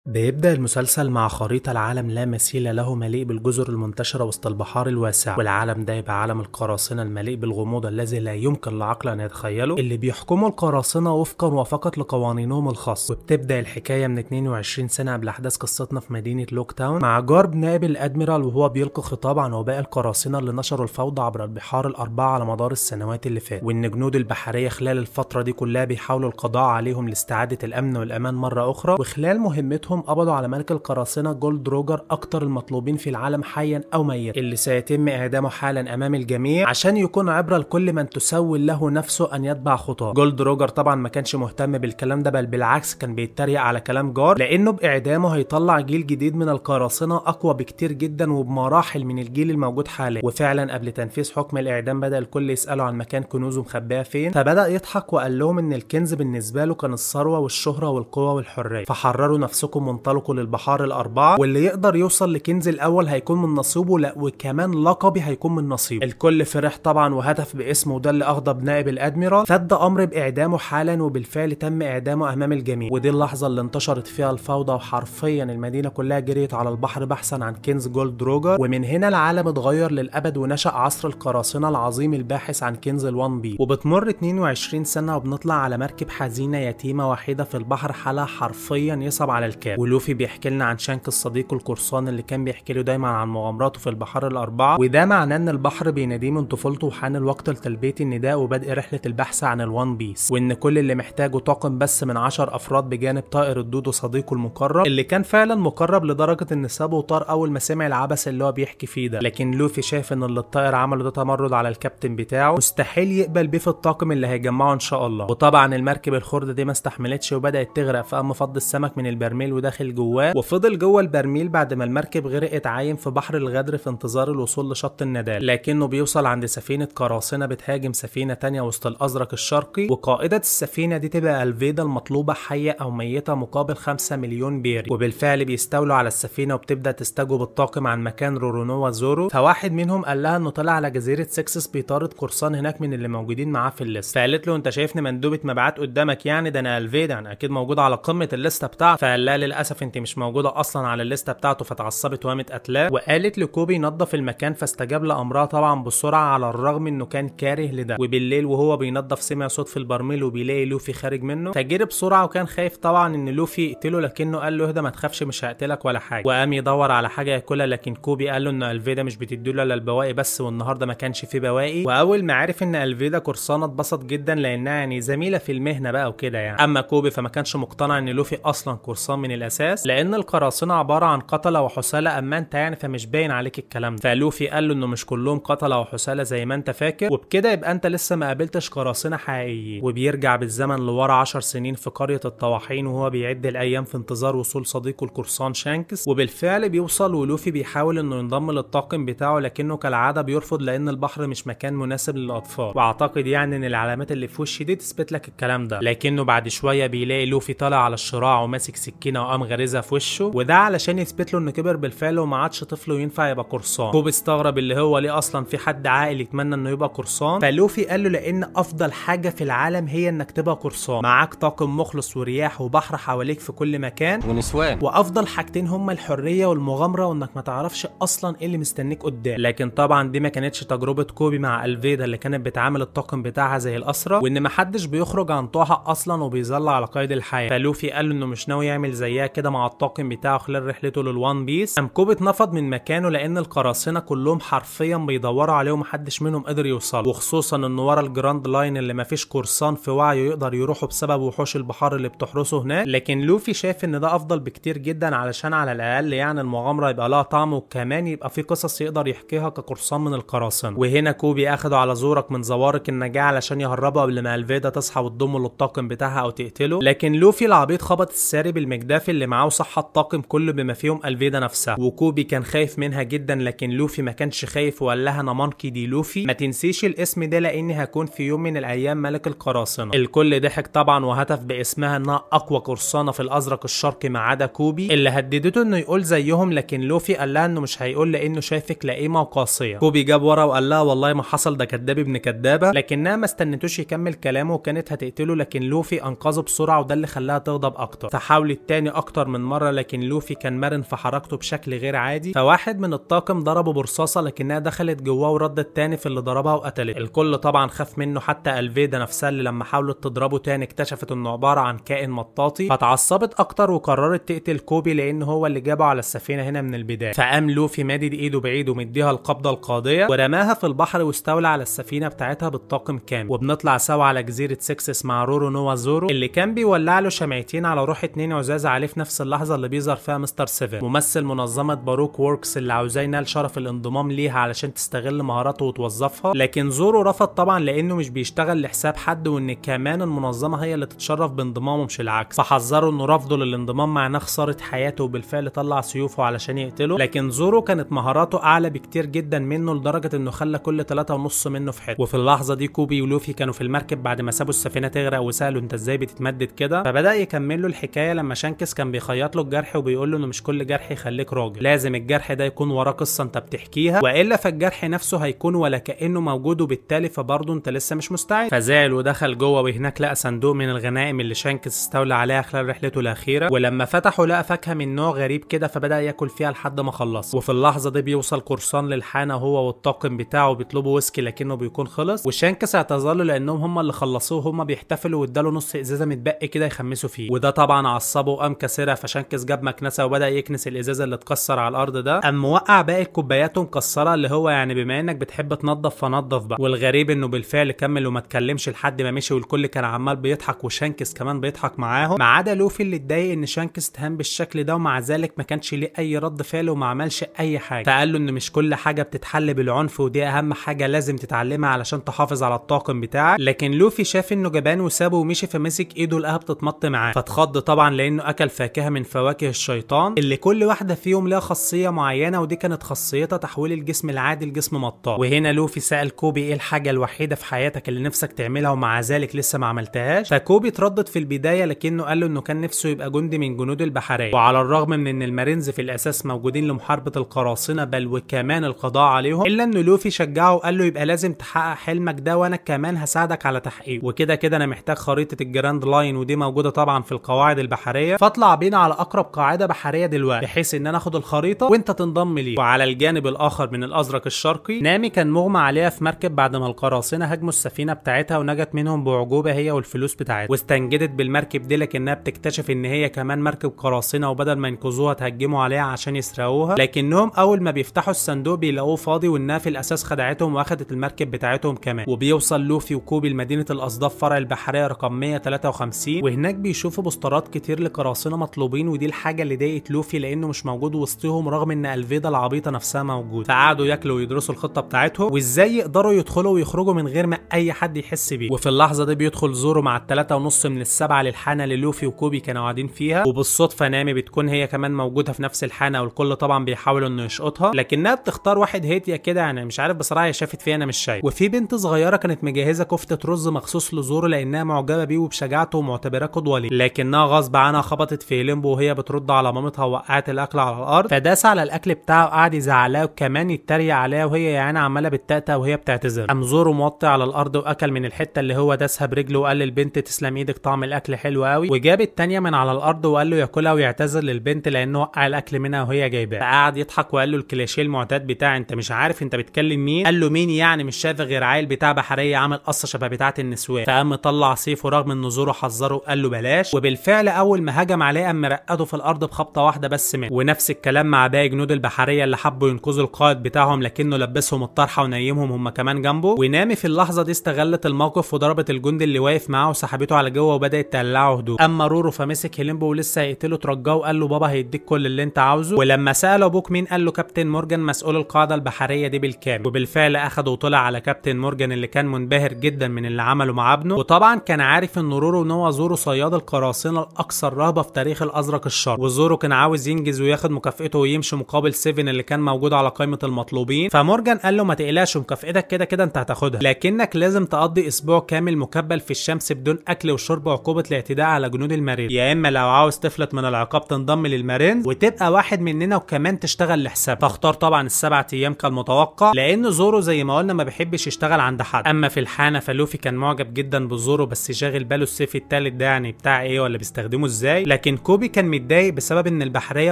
بيبدأ المسلسل مع خريطة لعالم لا مثيل له مليء بالجزر المنتشرة وسط البحار الواسعة، والعالم ده يبقى عالم القراصنة المليء بالغموض الذي لا يمكن لعقل أن يتخيله، اللي بيحكموا القراصنة وفقا وفقط لقوانينهم الخاصة. وبتبدأ الحكاية من 22 سنة قبل أحداث قصتنا في مدينة لوك تاون، مع جارب نائب الأدميرال وهو بيلقي خطاب عن وباء القراصنة اللي نشروا الفوضى عبر البحار الأربعة على مدار السنوات اللي فاتت، وإن جنود البحرية خلال الفترة دي كلها بيحاولوا القضاء عليهم لاستعادة الأمن والأمان مرة أخرى. وخلال مهمتهم قبضوا على ملك القراصنة جولد روجر، أكتر المطلوبين في العالم حيا أو ميتا، اللي سيتم إعدامه حالا أمام الجميع عشان يكون عبرة لكل من تسول له نفسه أن يتبع خطاه. جولد روجر طبعا ما كانش مهتم بالكلام ده، بل بالعكس كان بيتريق على كلام جار، لأنه بإعدامه هيطلع جيل جديد من القراصنة أقوى بكتير جدا وبمراحل من الجيل الموجود حاليا. وفعلا قبل تنفيذ حكم الإعدام بدأ الكل يسأله عن مكان كنوزه مخبئة فين، فبدأ يضحك وقال لهم إن الكنز بالنسبة له كان الثروة والشهرة والقوة والحرية، فحرروا نفسكم وانطلقوا للبحار الأربعة، واللي يقدر يوصل لكنز الأول هيكون من نصيبه، لا وكمان لقبي هيكون من نصيبه. الكل فرح طبعا وهتف باسمه، وده اللي أغضب نائب الأدميرال، فادى أمر بإعدامه حالا، وبالفعل تم إعدامه أمام الجميع. ودي اللحظة اللي انتشرت فيها الفوضى، وحرفيا المدينة كلها جريت على البحر بحثا عن كنز جولد روجر. ومن هنا العالم اتغير للأبد، ونشأ عصر القراصنة العظيم الباحث عن كنز الوان بي. وبتمر 22 سنة وبنطلع على مركب حزينة يتيمة وحيدة في البحر، حالها حرفيا يصعب على الكاب. ولوفي بيحكي لنا عن شانكس صديقه القرصان اللي كان بيحكي له دايما عن مغامراته في البحار الأربعة، وده معناه ان البحر بيناديه من طفولته، وحان الوقت لتلبية النداء وبدء رحلة البحث عن الوان بيس، وان كل اللي محتاجه طاقم بس من 10 افراد بجانب طائر الدودو صديقه المقرب، اللي كان فعلا مقرب لدرجة ان سابه وطار اول ما سمع العبث اللي هو بيحكي فيه ده. لكن لوفي شايف ان اللي الطائر عمله ده تمرد على الكابتن بتاعه، مستحيل يقبل بيه في الطاقم اللي هيجمعه ان شاء الله. وطبعا المركب الخردة دي ما استحملتش وبدأت تغرق، فقام فض السمك من البرميل وداخل جواه، وفضل جوه البرميل بعد ما المركب غرقت عايم في بحر الغدر في انتظار الوصول لشط الندال. لكنه بيوصل عند سفينة قراصنة بتهاجم سفينة تانية وسط الأزرق الشرقي، وقائدة السفينة دي تبقى الفيدا المطلوبة حية أو ميتة مقابل 5 مليون بيري. وبالفعل بيستولوا على السفينة وبتبدأ تستجوب الطاقم عن مكان رورونوا وزورو، فواحد منهم قال لها انه طلع على جزيرة سكسس بيطارد قرصان هناك من اللي موجودين معاه في الليست، فقالت له انت شايفني مندوبة مبيعات قدامك؟ يعني ده انا الفيدا، انا اكيد موجودة على قمة الليستة بتاعته. فقال لها للأسف انت مش موجودة اصلا على الليستة بتاعته، فتعصبت وقامت قتلاه، وقالت لكوبي نظف المكان، فاستجاب لامرها طبعا بسرعة على الرغم انه كان كاره لده. وبالليل وهو بينظف سمع صوت في البرميل وبيلاقي لوفي خارج منه، فجري بسرعة وكان خايف طبعا ان لوفي يقتله، لكنه قال له اهدى ما تخافش مش هقتلك ولا حاجة، وقام يدور على حاجة ياكلها. لكن كوبي قال له ان الفيدا مش بتديله الا البواقي بس، والنهارده ما كانش فيه بواقي. واول ما عرف ان الفيدا قرصانة اتبسط جدا، لانها يعني زميلة في المهنة بقى وكده يعني. اما كوبي فما كانش مقتنع ان لوفي اصلا قرصان من الاساس، لان القراصنة عبارة عن قتلة وحسالة، اما انت يعني فمش باين عليك الكلام ده. فلوفي قال له انه مش كلهم قتلة وحسالة زي ما انت فاكر، وبكده يبقى انت لسه ما قابلتش قراصنة حقيقيين. وبيرجع بالزمن لورا 10 سنين في قرية الطواحين، وهو بيعد الايام في انتظار وصول صديقه القرصان شانكس. وبالفعل بيوصل، ولوفي بيحاول انه ينضم للطاقم بتاعه، لكنه كالعادة بيرفض لان البحر مش مكان مناسب للاطفال. واعتقد يعني ان العلامات اللي في وشي دي تثبت لك الكلام ده. لكنه بعد شوية بيلاقي لوفي طالع على الشراع وماسك سكينة وقام غارزها في وشه، وده علشان يثبت له انه كبر بالفعل وما عادش طفل وينفع يبقى قرصان. كوب استغرب اللي هو ليه اصلا في حد عاقل يتمنى انه يبقى قرصان. فلوفي قال له لان افضل حاجة في العالم هي انك تبقى قرصان، معاك طاقم مخلص ورياح وبحر حواليك في كل مكان ونسوان، وافضل حاجتين هما الحرية والمغامرة، وانك ما تعرفش اصلا ايه اللي مستنيك قدام. لكن طبعا دي ما كانتش تجربة كوبي مع الفيدا اللي كانت بتعامل الطاقم بتاعها زي الاسرة، وان ما حدش بيخرج عن طوعها اصلا وبيظل على قيد الحياة. فلوفي قال له انه مش ناوي يعمل زيها كده مع الطاقم بتاعه خلال رحلته للوان بيس. قام كوبي اتنفض من مكانه لان القراصنة كلهم حرفيا بيدوروا عليه ومحدش منهم قدر يوصل، وخصوصا انه ورا الجراند لاين اللي مفيش قرصان في وعيه يقدر يروحوا بسبب وحوش البحار اللي بتحرسه هناك. لكن لوفي شايف ان ده افضل بكتير جدا، علشان على الاقل يعني المغامرة يبقى لها طعم، وكمان يبقى في قصص يقدر يحكيها كقرصان من القراصنة. وهنا كوبي اخده على زورق من زوارق النجاة علشان يهربه قبل ما الفيدا تصحى وتضمه للطاقم بتاعها او تقتله. لكن لوفي العبيط خبط الساري بالمجداف اللي معاه وصح الطاقم كله بما فيهم الفيدا نفسها، وكوبي كان خايف منها جدا، لكن لوفي ما كانش خايف وقال لها انا مانكي دي لوفي، ما تنسيش الاسم ده لاني هكون في يوم من الايام ملك القراصنة. الكل ضحك طبعا وهتف باسمها انها اقوى قرصانة في الازرق الشرقي ما عدا كوبي اللي هددته انه يقول زيهم، لكن لوفي قال لها انه مش هيقول لانه شايفك لئيمة وقاسية. كوبي جاب ورا وقال لها والله ما حصل، ده كداب ابن كدابة، لكنها ما استنتوش يكمل كلامه وكانت هتقتله، لكن لوفي انقذه بسرعة وده اللي خلاها تغضب اكتر. فحاولت تاني اكتر من مره، لكن لوفي كان مرن في حركته بشكل غير عادي، فواحد من الطاقم ضربه برصاصه لكنها دخلت جواه وردت تاني في اللي ضربها وقتلت. الكل طبعا خاف منه، حتى الفيدا نفسها اللي لما حاولت تضربه تاني اكتشفت انه عباره عن كائن مطاطي، فتعصبت اكتر وقررت تقتل كوبي لان هو اللي جابه على السفينه هنا من البدايه. فقام لوفي مادد ايده بعيد ومديها القبضه القاضيه ورماها في البحر واستولى على السفينه بتاعتها بالطاقم كامل. وبنطلع سوا على جزيره سكسس مع رورو نوا زورو اللي كان بيولع له شمعتين على روح 2 عزاز عليه في نفس اللحظه اللي بيظهر فيها مستر 7 ممثل منظمه باروك ووركس اللي عاوزاه ينال شرف الانضمام ليها علشان تستغل مهاراته وتوظفها، لكن زورو رفض طبعا لانه مش بيشتغل لحساب حد وان كمان المنظمه هي اللي تتشرف بانضمامه مش العكس. فحذره انه رفضه للانضمام معناه خساره حياته، وبالفعل طلع سيوفه علشان يقتله، لكن زورو كانت مهاراته اعلى بكتير جدا منه لدرجه انه خلى كل 3.5 منه في حته. وفي اللحظه دي كوبي ولوفي كانوا في المركب بعد ما سابوا السفينه تغرق وسالوا انت ازاي بتتمدد كده، فبدا يكمل له الحكايه لما شانكس كان بيخيط له الجرح وبيقول له انه مش كل جرح يخليك راجل، لازم الجرح ده يكون وراه قصه انت بتحكيها، والا فالجرح نفسه هيكون ولا كانه موجود وبالتالي فبرضه انت لسه مش مستعد. فزعل ودخل جوه، وهناك لقى صندوق من الغنائم اللي شانكس استولى عليها خلال رحلته الاخيره، ولما فتحه لقى فاكهه من نوع غريب كده فبدا ياكل فيها لحد ما خلص. وفي اللحظه دي بيوصل قرصان للحانه هو والطاقم بتاعه بيطلبوا ويسكي لكنه بيكون خلص، وشانكس اعتذر له لانهم هم اللي خلصوه، هم بيحتفلوا واداله نص ازازه متبقي كده يخمسوا فيه، وده طبعا عصبه وقام كسرها. فشانكس جاب مكنسه وبدا يكنس الازازه اللي اتكسر على الارض ده، قام موقع باقي الكوبايات ومكسرها، اللي هو يعني بما انك بتحب تنظف فنظف بقى. والغريب انه بالفعل كمل وما اتكلمش لحد ما مشي، والكل كان عمال بيضحك وشانكس كمان بيضحك معاهم، ما عدا لوفي اللي اتضايق ان شانكس اتهان بالشكل ده، ومع ذلك ما كانش ليه اي رد فعل وما عملش اي حاجه. فقال له ان مش كل حاجه بتتحل بالعنف، ودي اهم حاجه لازم تتعلمها علشان تحافظ على الطاقم بتاعك. لكن لوفي شاف انه جبان وسابه ومشي، فمسك ايده لقاها بتتمط معاه، فاتخض طبعا لانه اكل فاكهه من فواكه الشيطان اللي كل واحده فيهم لها خاصيه معينه، ودي كانت خاصيتها تحويل الجسم العادي لجسم مطاط. وهنا لوفي سأل كوبي ايه الحاجه الوحيده في حياتك اللي نفسك تعملها ومع ذلك لسه ما عملتهاش؟ فكوبي اتردد في البدايه لكنه قال له انه كان نفسه يبقى جندي من جنود البحريه، وعلى الرغم من ان المارينز في الاساس موجودين لمحاربه القراصنه بل وكمان القضاء عليهم، الا انه لوفي شجعه وقال له يبقى لازم تحقق حلمك ده وانا كمان هساعدك على تحقيقه، وكده كده انا محتاج خريطه الجراند لاين ودي موجوده طبعا في القواعد البحريه، فاطلع بينا على اقرب قاعده بحريه دلوقتي بحيث ان انا اخد الخريطه وانت تنضم لي. وعلى الجانب الاخر من الازرق الشرقي نامي كان مغمى عليها في مركب بعد ما القراصنه هاجموا السفينه بتاعتها ونجت منهم باعجوبه هي والفلوس بتاعتها، واستنجدت بالمركب دي لكنها بتكتشف ان هي كمان مركب قراصنه، وبدل ما ينقذوها تهجموا عليها عشان يسرقوها، لكنهم اول ما بيفتحوا الصندوق بيلاقوه فاضي وانها في الاساس خدعتهم واخدت المركب بتاعتهم كمان. وبيوصل لوفي وكوبي لمدينه الاصداف فرع البحريه رقم 153، وهناك بيشوفوا بوسترات كتير لقراصنه مطلوبين، ودي الحاجه اللي ضايقت لوفي لانه مش موجود وسطهم رغم ان الفيدا العبيطه نفسها موجود. فقعدوا ياكلوا ويدرسوا الخطه بتاعتهم وازاي يقدروا يدخلوا ويخرجوا من غير ما اي حد يحس بيه. وفي اللحظه دي بيدخل زورو مع ال3.5 من السبعه للحانه اللي لوفي وكوبي كانوا قاعدين فيها، وبالصدفه نامي بتكون هي كمان موجوده في نفس الحانه، والكل طبعا بيحاولوا انه يشقطها لكنها بتختار واحد هيتيا كده، يعني مش عارف بصراحه هي شافت فيه انا مش شايف. وفي بنت صغيره كانت مجهزه كفته رز مخصوص لزورو لانها معجبه بيه وبشجاعته ومعتبراه قدوه ليه، لكنها غصب عنها خبطت في ليمبو وهي بترد على مامتها ووقعت الاكل على الارض، فداس على الاكل بتاعه وقعد يزعلها وكمان يتريق عليها وهي يعني عماله بتتأتأ وهي بتعتذر. قام زورو موطي على الارض واكل من الحته اللي هو داسها برجله وقال للبنت تسلم ايدك طعم الاكل حلو قوي، وجاب التانيه من على الارض وقال له ياكلها ويعتذر للبنت لانه وقع الاكل منها وهي جايباه. فقعد يضحك وقال له الكليشيه المعتاد بتاع انت مش عارف انت بتكلم مين؟ قال له مين يعني؟ مش شايف غير عيل بتاع بحريه عامل قصه شبه بتاعه النسوان. فقام مطلع سيفه رغم ان زورو حذره وقال له بلاش، وبالفعل اول ما هجم عليه قام مرقده في الارض بخبطه واحده بس منه. ونفس الكلام مع باقي جنود البحريه اللي حبوا ينقذوا القائد بتاعهم لكنه لبسهم الطرحه ونيمهم هم كمان جنبه. ونامي في اللحظه دي استغلت الموقف وضربت الجندي اللي واقف معاه وسحبته على جوه وبدات تقلعه هدوء. اما رورو فمسك هيليمبو ولسه هيقتله ترجاه وقال له بابا هيديك كل اللي انت عاوزه، ولما ساله ابوك مين قال له كابتن مورجان مسؤول القاعده البحريه دي بالكامل. وبالفعل اخده وطلع على كابتن مورجان اللي كان منبهر جدا من اللي عمله مع ابنه، وطبعا كان عارف ان رورو نوا زورو صياد القراصنه الاكثر رهبه في تاريخ الازرق الشرقي، وزورو كان عاوز ينجز وياخد مكافئته ويمشي مقابل 7 اللي كان موجود على قائمه المطلوبين. فمورجان قال له ما تقلقش مكافئتك كده كده انت هتاخدها، لكنك لازم تقضي اسبوع كامل مكبل في الشمس بدون اكل وشرب عقوبه الاعتداء على جنود المارين، يا اما لو عاوز تفلت من العقاب تنضم للمارينز وتبقى واحد مننا وكمان تشتغل لحساب. فاختار طبعا ال7 ايام كالمتوقع لان زورو زي ما قلنا ما بيحبش يشتغل عند حد. اما في الحانه فلوفي كان معجب جدا بزورو بس شاغل باله السيف الثالث ده يعني بتاع ايه ولا بيستخدمه ازاي، لكن كوبي كان متضايق بسبب ان البحريه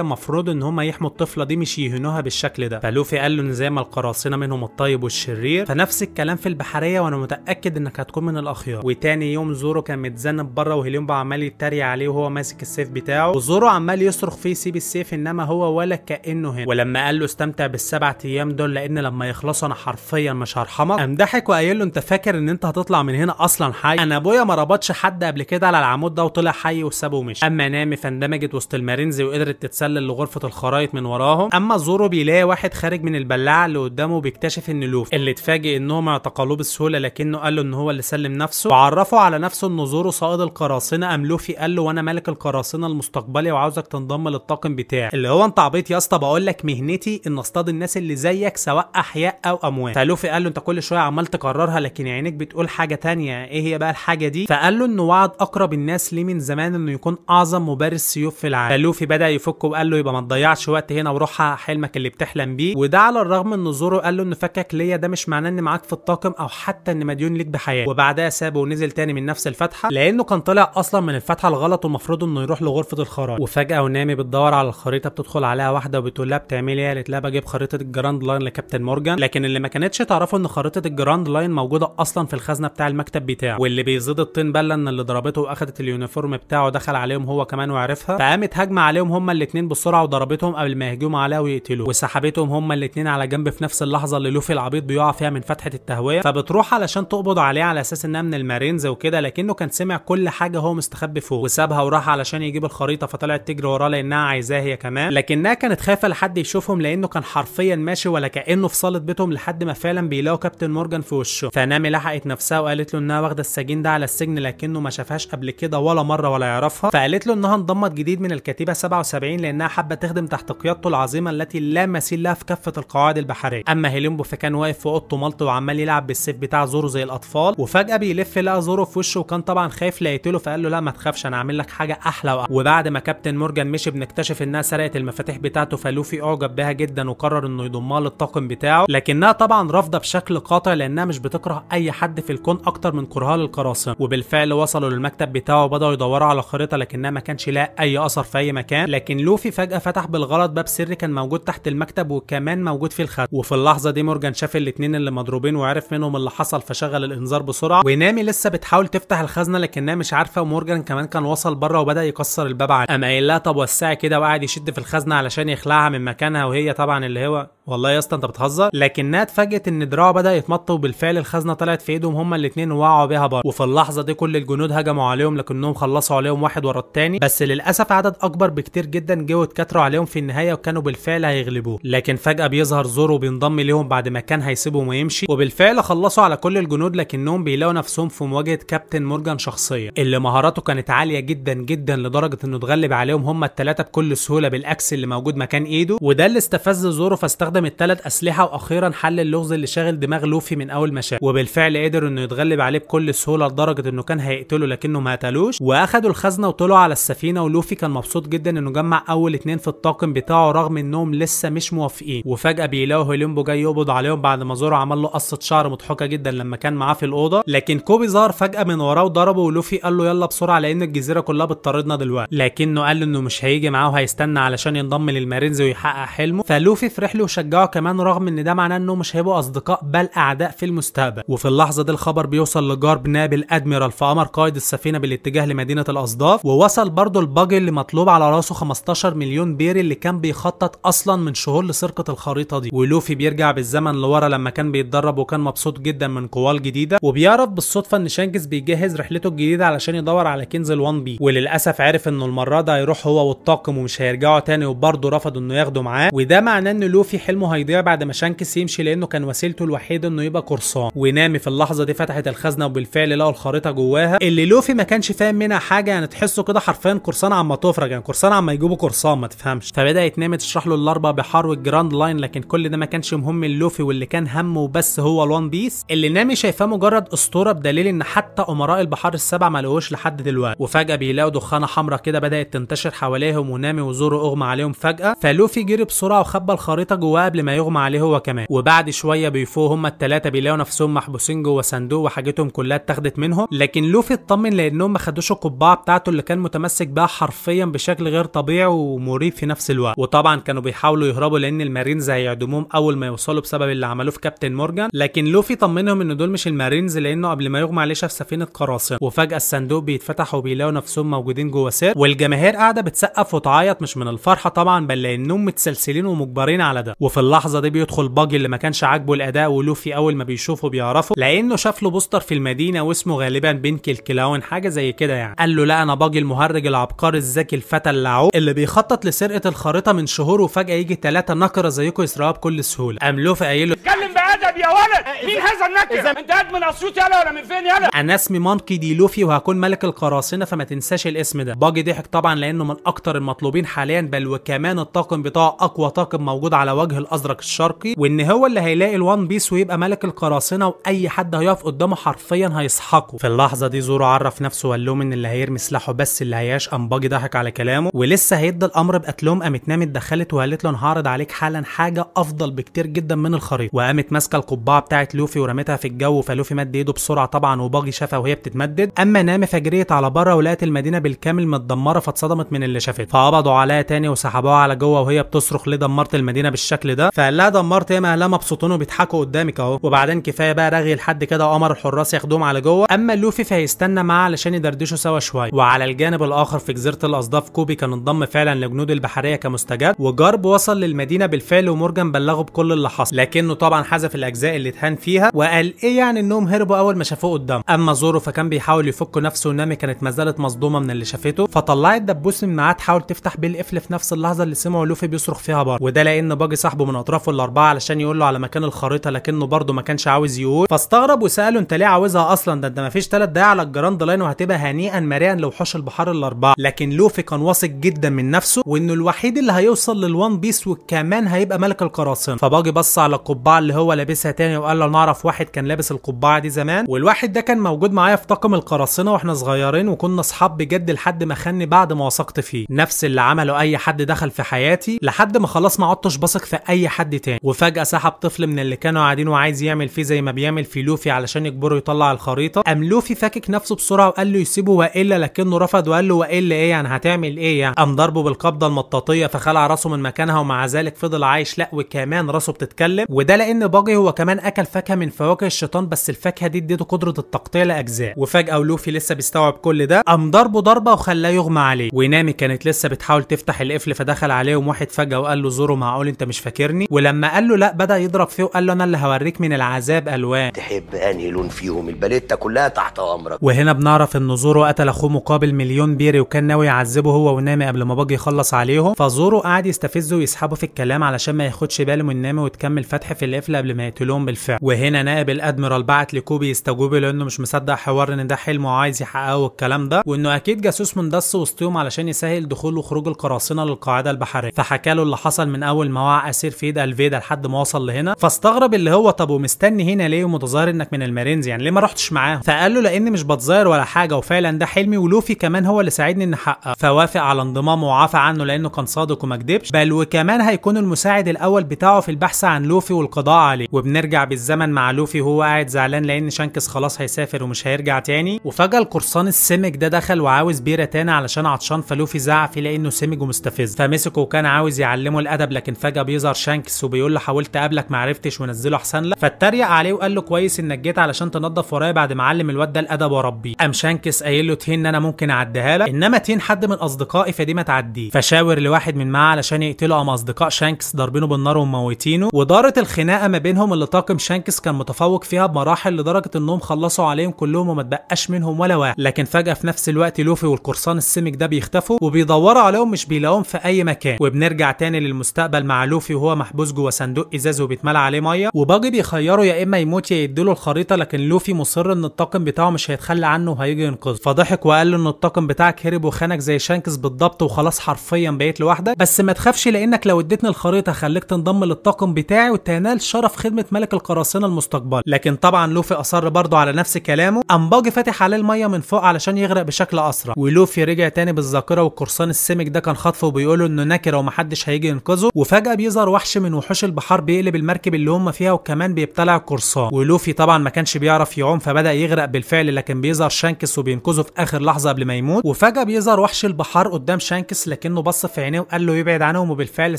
المفروض ان هم يحموا الطفله دي مش يهنوها بالشكل ده. فلوفي قال له ان زي ما القراصنه منهم الطيب والشرير، فنفس الكلام في البحريه وانا متاكد انك هتكون من الاخيار. وتاني يوم زورو كان متذنب بره وهيليومبو عمال يتريق عليه وهو ماسك السيف بتاعه، وزورو عمال يصرخ فيه سيب السيف، انما هو ولا كانه هنا. ولما قال له استمتع بالسبع ايام دول لان لما يخلصوا انا حرفيا مش هرحمك، قام ضحك وقايل له انت فاكر ان انت هتطلع من هنا اصلا حي؟ انا ابويا ما ربطش حد قبل كده على العمود ده وطلع حي وسابه ومشي. اما نامي فاندمجت وسط المارينز وقدرت تتسلل لغرفه الخرايط من وراهم. اما زورو بيلاقي واحد خارج من البلاعه اللي قدامه وبيكتشف ان لوفي اللي اتفاجئ انهم اعتقلوه بسهوله، لكنه قال له ان هو اللي سلم نفسه وعرفه على نفسه انه زورو صائد القراصنه. قام لوفي قال له وانا ملك القراصنه المستقبلي وعاوزك تنضم للطاقم بتاعي. اللي هو انت عبيط يا اسطى، بقول لك مهنتي ان اصطاد الناس اللي زيك سواء احياء او اموات. فلوفي قال له انت كل شويه عمال تكررها لكن عينيك بتقول حاجه تانية، ايه هي بقى الحاجه دي؟ فقال له انه وعد اقرب الناس ليه من زمان انه يكون اعظم مبارز سيوف في العالم. فلوفي بدا يفكه وقال له يبقى ما تضيعش وقت هنا وروح حقق حلمك اللي بتحلم بيه. وده على الرغم ان زورو قال له ان فكك ليا ده مش معناه ان معاك في الطاقم او حتى ان مديون ليك بحياه. وبعدها سابه ونزل تاني من نفس الفتحه لانه كان طلع اصلا من الفتحه الغلط والمفروض انه يروح لغرفه الخرايط. وفجاه ونامي بتدور على الخريطه بتدخل عليها واحده وبتقول لها بتعملي ايه؟ قالت لها بجيب خريطه الجراند لاين لكابتن مورجان. لكن اللي ما كانتش تعرفه ان خريطه الجراند لاين موجوده اصلا في الخزنه بتاع المكتب بتاعه. واللي بيزيد الطين بله ان اللي ضربته واخدت اليونيفورم بتاعه دخل عليهم هو كمان وعرفها، فقامت هجمه عليهم هما الاثنين بسرعه وضربتهم قبل ما يهجموا عليها ويقتلوه، وسحبتهم هما الاثنين على جنب في نفس اللحظه اللي لوفي العبيط بيقع فيها من فتحه التهويه. فبتروح علشان تقبض عليه على اساس انها من المارينز وكده، لكنه كان سمع كل حاجه هو مستخبي فوق وسابها وراح علشان يجيب الخريطه، فطلعت تجري وراه لانها عايزاه هي كمان، لكنها كانت خايفه لحد يشوفهم لانه كان حرفيا ماشي ولا كانه في صاله بيتهم لحد ما فعلا بيلاقوا كابتن مورجان في وشه. فنامي لحقت نفسها وقالت له انها واخده السجين ده على السجن لكنه ما شافهاش قبل كده ولا مره ولا يعرفها. فقالت له انها انضمت جديد من الكتيبه 77 لانها حابه تخدم تحت قيادته العظيمه التي لا مثيل لها في كافه القواعد البحريه. اما هيليومبو فكان واقف في اوضته ملطي وعمال يلعب بالسيف بتاع زورو زي الاطفال، وفجاه بيلف لقى زورو في وشه وكان طبعا خايف لا يقتله، فقال له لا ما تخافش انا هعمل لك حاجه احلى وبعد ما كابتن مورجان مشي بنكتشف انها سرقت المفاتيح بتاعته. فلوفي اعجب بها جدا وقرر انه يضمها للطاقم بتاعه، لكنها طبعا رافضه بشكل قاطع لانها مش بتكره اي حد في الكون اكتر من كرهها للقراصنه. وبالفعل وصلوا للمكتب بتاعه وبداوا يدوروا على خريطه لكنها ما كانش لاقي اي اثر في اي مكان. لكن لوفي فجاه فتح بالغلط باب سري كان موجود تحت المكتب وكمان موجود في الخزنه. وفي اللحظه دي مورجان شاف الاثنين اللي مضروبين وعرف منهم اللي حصل فشغل الانذار بسرعه. ونامي لسه بتحاول تفتح الخزنه لكنها مش عارفه، ومورجان كمان كان وصل بره وبدا يكسر الباب عليها. قام قايل لها طب وسعي كده وقعد يشد في الخزنه علشان يخلعها من مكانها، وهي طبعا اللي هو والله يا اسطى انت بتهزر. لكنها اتفاجئت ان دراعه بدا يتمط وبالفعل الخزنه طلعت في ايدهم هما الاثنين ووقعوا بيها بره. وفي اللحظه دي كل الجنود هجموا عليهم لكنهم خلصوا عليهم واحد ورا الثاني، بس للاسف عدد اكبر بكتير جدا جه واتكتروا عليهم في النهايه وكانوا بالفعل هيغلبوه. لكن فجاه بيظهر زورو وبينضم ليهم بعد ما كان هيسيبهم ويمشي، وبالفعل خلصوا على كل الجنود لكنهم بيلاقوا نفسهم في مواجهه كابتن مورجان شخصيا اللي مهاراته كانت عاليه جدا جدا لدرجه انه اتغلب عليهم هما الثلاثه بكل سهوله بالاكس اللي موجود مكان ايده. وده اللي استفز زورو فاستخدم الثلاث اسلحه واخيرا حل اللغز اللي شاغل دماغ لوفي من اول ما شاف، وبالفعل قدر انه يتغلب عليه بكل سهوله لدرجه انه كان هيقتله لكنه ما قتلوش. واخدوا الخزنه وطلعوا على السفينه، ولوفي كان مبسوط جدا انه جمع اول اتنين في الطاقم بتاعه رغم انهم لسه مش موافقين. وفجاه بيلاقوا هيليومبو جاي يقبض عليهم بعد ما زورو عمل له قصه شعر مضحكه جدا لما كان معاه في الاوضه، لكن كوبي ظهر فجاه من وراه وضربه، ولوفي قال له يلا بسرعه لان الجزيره كلها بتطاردنا دلوقتي، لكنه قال له انه مش هيجي معاه وهيستنى علشان ينضم للمارينز ويحقق حلمه. فلوفي فرح له وشجعه كمان رغم ان ده معناه انه مش هيبقوا اصدقاء بل اعداء في المستقبل. وفي اللحظه دي الخبر بيوصل لجارب نابل ادميرال فامر قائد السفينه بالاتجاه لمدينه الاصداف، ووصل برضه الباجي اللي مطلوب على راسه 15 مليون بيري اللي كان بيخطط اصلا من شهور لسرقه الخريطه دي. ولوفي بيرجع بالزمن لورا لما كان بيتدرب وكان مبسوط جدا من قواه الجديده، وبيعرف بالصدفه ان شانكس بيجهز رحلته الجديده علشان يدور على كنز الوان بي، وللاسف عرف انه المره ده هيروح هو والطاقم ومش هيرجعوا تاني، وبرضه رفضوا انه ياخدوا معاه. وده معناه ان لوفي حلمه هيضيع بعد ما شانكس يمشي لانه كان وسيلته الوحيده انه يبقى قرصان. ونامي في اللحظه دي فتحت الخزنه وبالفعل لقوا الخريطه جواها اللي لوفي ما كانش فاهم منها حاجه، يعني تحسه كده حرفيا قرصان عما تفرج، يعني قرصان عما يجيبوا قرصان ما تفهمش. فبدات نامي تشرح له الاربع بحار والجراند لاين، لكن كل ده ما كانش مهم للوفي، واللي كان همه وبس هو الوان بيس اللي نامي شايفاه مجرد اسطوره، بدليل ان حتى امراء البحار السبع ما لقوش لحد دلوقتي. وفجاه بيلاقوا دخانه حمراء كده بدات تنتشر حواليهم، ونامي وزورو اغمى عليهم فجاه. فلوفي جري بسرعه وخبى الخريطه جواها بقى قبل ما يغمى عليه هو كمان. وبعد شويه بيفوقوا هما الثلاثه بيلاقوا نفسهم محبوسين جوه صندوق وحاجتهم كلها اتاخدت منهم، لكن لوفي اطمن لانهم ما خدوش القبعه بتاعته اللي كان متمسك بها حرفيا بشكل غير طبيعي ومريب في نفس الوقت. وطبعا كانوا بيحاولوا يهربوا لان المارينز هيعدموهم اول ما يوصلوا بسبب اللي عملوه في كابتن مورجان، لكن لوفي طمنهم ان دول مش المارينز لانه قبل ما يغمى عليه شاف سفينه قراصنه. وفجاه الصندوق بيتفتح وبيلاقوا نفسهم موجودين جوه سير، والجماهير قاعده بتسقف وتعيط مش من الفرحه طبعا بل لانهم متسلسلين ومجبرين على ده. وفي اللحظه دي بيدخل باجي اللي ما كانش عاجبه الاداء، ولوفي اول ما بيشوفه بيعرفه لانه شاف له بوستر في المدينه واسمه غالبا بينكي الكلاون حاجه زي كده يعني. قال له لا انا باجي المهرج العبقري الذكي الفتى اللعوب اللي بيخطط لسرقه الخريطه من شهور، وفجاه يجي 3 نكره زيكم يسرقوها بكل سهوله. قام لوفي قايل له اتكلم بادب يا ولد، مين هذا النكر؟ انت قاعد من اسيوط يالا ولا من فين يالا؟ انا اسمي مانكي دي لوفي وهكون ملك القراصنه فما تنساش الاسم ده. باجي ضحك طبعا لانه من اكتر المطلوبين حاليا، بل وكمان الطاقم بتاعه اقوى طاقم موجود على وجه الازرق الشرقي، وان هو اللي هيلاقي الوان بيس ويبقى ملك القراصنه، واي حد هيقف قدامه حرفيا هيسحقه. في اللحظه دي زورو عرف نفسه وقال لهم ان اللي هيرمي سلاحه بس اللي هيعيش. قام باجي ضحك على كلامه ولسه هيدي الامر بقتلهم، قامت نامي اتدخلت وقالت له انا هعرض عليك حالا حاجه افضل بكتير جدا من الخريطه. وقامت ماسكه القبعه بتاعت لوفي ورمتها في الجو، فلوفي مد ايده بسرعه طبعا وباجي شافها وهي بتتمدد. اما نامي فجريت على بره ولقت المدينه بالكامل متدمره فاتصدمت من اللي شافته، فقبضوا عليها تاني وسحبوها على جوه وهي بتصرخ ليه دمرت المدينه بالشكل ده؟ فقال لها دمرت ياما اهلها مبسوطين وبيضحكوا قدامك اهو، وبعدين كفايه بقى رغي لحد كده وامر الحراس ياخدوهم على جوه. اما لوفي فهيستنى معاه علشان يدردشوا سوا شويه. وعلى الجانب الاخر في جزيره الاصداف كوبي كان انضم فعلا لجنود البحريه كمستجد، وجارب وصل للمدينه بالفعل ومورجان بلغه بكل اللي حصل، لكنه طبعا حذف الاجزاء اللي اتهان فيها وقال ايه يعني انهم هربوا اول ما شافوه قدام. اما زورو فكان بيحاول يفك نفسه، ونامي كانت ما زالت مصدومه من اللي شافته، فطلعت دبوس من معاه تحاول تفتح بيه القفل في نفس اللحظه اللي سمعوا لوفي بيصرخ فيها برضه، وده لان باجي صاحبه من اطرافه الاربعه علشان يقول له على مكان الخريطه، لكنه برضه ما كانش عاوز يقول. فاستغرب وساله انت ليه عاوزها اصلا؟ ده انت ما فيش 3 دقايق على الجراند لاين وهتبقى هنيئا مريئا لوحوش البحار الاربعه. لكن لوفي كان واثق جدا من نفسه وانه الوحيد اللي هيوصل للوان بيس وكمان هيبقى ملك القراصنه. فباجي بص على القبعه اللي هو لابسها تاني وقال له نعرف واحد كان لابس القبعه دي زمان، والواحد ده كان موجود معايا في طاقم القراصنه واحنا صغيرين وكنا اصحاب بجد لحد ما خاني بعد ما وثقت فيه، نفس اللي عمله اي حد دخل في حياتي لحد ما خلاص ما عدتش بثق في اي حد تاني. وفجاه سحب طفل من اللي كانوا قاعدين وعايز يعمل فيه زي ما بيعمل في لوفي علشان يجبره يطلع الخريطه. قام لوفي فاكك نفسه بسرعه وقال له يسيبه والا، لكنه رفض وقال له والا ايه يعني هتعمل ايه يعني؟ قام ضربه بالقبضه المطاطيه فخلع راسه من مكانها، ومع ذلك فضل عايش. لا وكمان راسه بتتكلم، وده لان باجي هو كمان اكل فاكهه من فواكه الشيطان، بس الفاكهه دي اديته قدره التقطيع لاجزاء. وفجاه ولوفي لسه بيستوعب كل ده قام ضربه ضربه وخلاه يغمى عليه. ونامي كانت لسه بتحاول تفتح القفل فدخل عليهم واحد فجاه وقال له زورو معقول انت مش فاكرني؟ ولما قال له لا بدا يضرب فيه وقال له انا اللي هوريك من العذاب الوان، تحب انهي لون فيهم؟ الباليتا كلها تحت امرك. وهنا بنعرف ان زورو قتل اخوه مقابل مليون بيري وكان ناوي يعذبه هو ونامي قبل ما باجي يخلص عليهم. فزورو قعد يستفزه ويسحبه في الكلام علشان ما ياخدش باله من نامي وتكمل فتح في القفل قبل ما يقتلهم بالفعل. وهنا نائب الادميرال بعت لكوبي يستجوبه لانه مش مصدق حوار ان ده حلم وعايز يحققه والكلام ده، وانه اكيد جاسوس مندس وسطهم علشان يسهل دخول وخروج القراصنه للقاعده البحريه. فحكى له اللي حصل من اول ما وقع اسير في ايد الفيدا لحد ما وصل لهنا. فاستغرب اللي هو طب ومستني هنا ليه ومتظاهر انك من المارينز يعني ليه ما رحتش معاهم؟ فقال له لاني مش بتظاهر ولا حاجه وفعلا ده حلمي ولوفي كمان هو اللي ساعدني اني احققه. فوافق على انضمامه وعفى عنه لانه كان صادق وما كدبش، بل وكمان هيكون المساعد الاول بتاعه في البحث عن لوفي والقضاء عليه. وبنرجع بالزمن مع لوفي وهو قاعد زعلان لان شانكس خلاص هيسافر ومش هيرجع تاني. وفجاه القرصان السمك ده دخل وعاوز بيره تاني علشان عطشان، فلوفي زعق فيه لانه سمج ومستفز فمسكه وكان عاوز يعلمه الادب، لكن فجاه بيظهر شانكس وبيقول له حاولت اقابلك ما عرفتش ونزله احسن لك. فاتريق عليه وقال له كويس انك جيت علشان تنظف ورايا بعد ما علم الواد ده الادب وربيه. قام شانكس قايل له تهين انا ممكن اعديها لك، انما تهين حد من اصدقائي فدي ما تعديه. فشاور لواحد من معاه علشان يقتله، قام اصدقاء شانكس ضاربينه بالنار وموتينه. ودارت الخناقه ما بينهم اللي طاقم شانكس كان متفوق فيها بمراحل لدرجه انهم خلصوا عليهم كلهم وما تبقاش منهم ولا واحد. لكن فجاه في نفس الوقت لوفي والقرصان السمك ده بيختفوا وبيدوروا عليهم مش بيلاقوهم في اي مكان. وبنرجع تاني للمستقبل مع لوفي وهو محبوس جوه صندوق ازاز وبيتملى عليه ميه، وباجي بيخيروا يا اما يموت يا يديله الخريطه، لكن لوفي مصر ان الطاقم بتاعه مش هيتخلى عنه وهيجي ينقذه. فضحك وقال له ان الطاقم بتاعك هرب وخانك زي شانكس بالضبط وخلاص حرفيا بقيت لوحدك، بس ما تخافش لانك لو اديتني الخريطه خليك تنضم للطاقم بتاعي وتنال شرف خدمه ملك القراصنه المستقبل. لكن طبعا لوفي اصر برضه على نفس كلامه. قام باجي فاتح عليه الميه من فوق علشان يغرق بشكل اسرع، ولوفي رجع تاني بالذاكره والقرصان السمك ده كان خاطفه وبيقول له انه نكره ومحدش هيجي ينقذه. وفجاه بيظهر وحش من وحوش البحار بيقلب المركب اللي هم فيها وكمان بيبتلع القرصان. ولوفي طبعا ما كانش بيعرف يعوم فبدا يغرق بالفعل، لكن بيظهر شانكس وبينقذه في اخر لحظه قبل ما يموت. وفجاه بيظهر وحش البحار قدام شانكس لكنه بص في عينيه وقال له يبعد عنهم، وبالفعل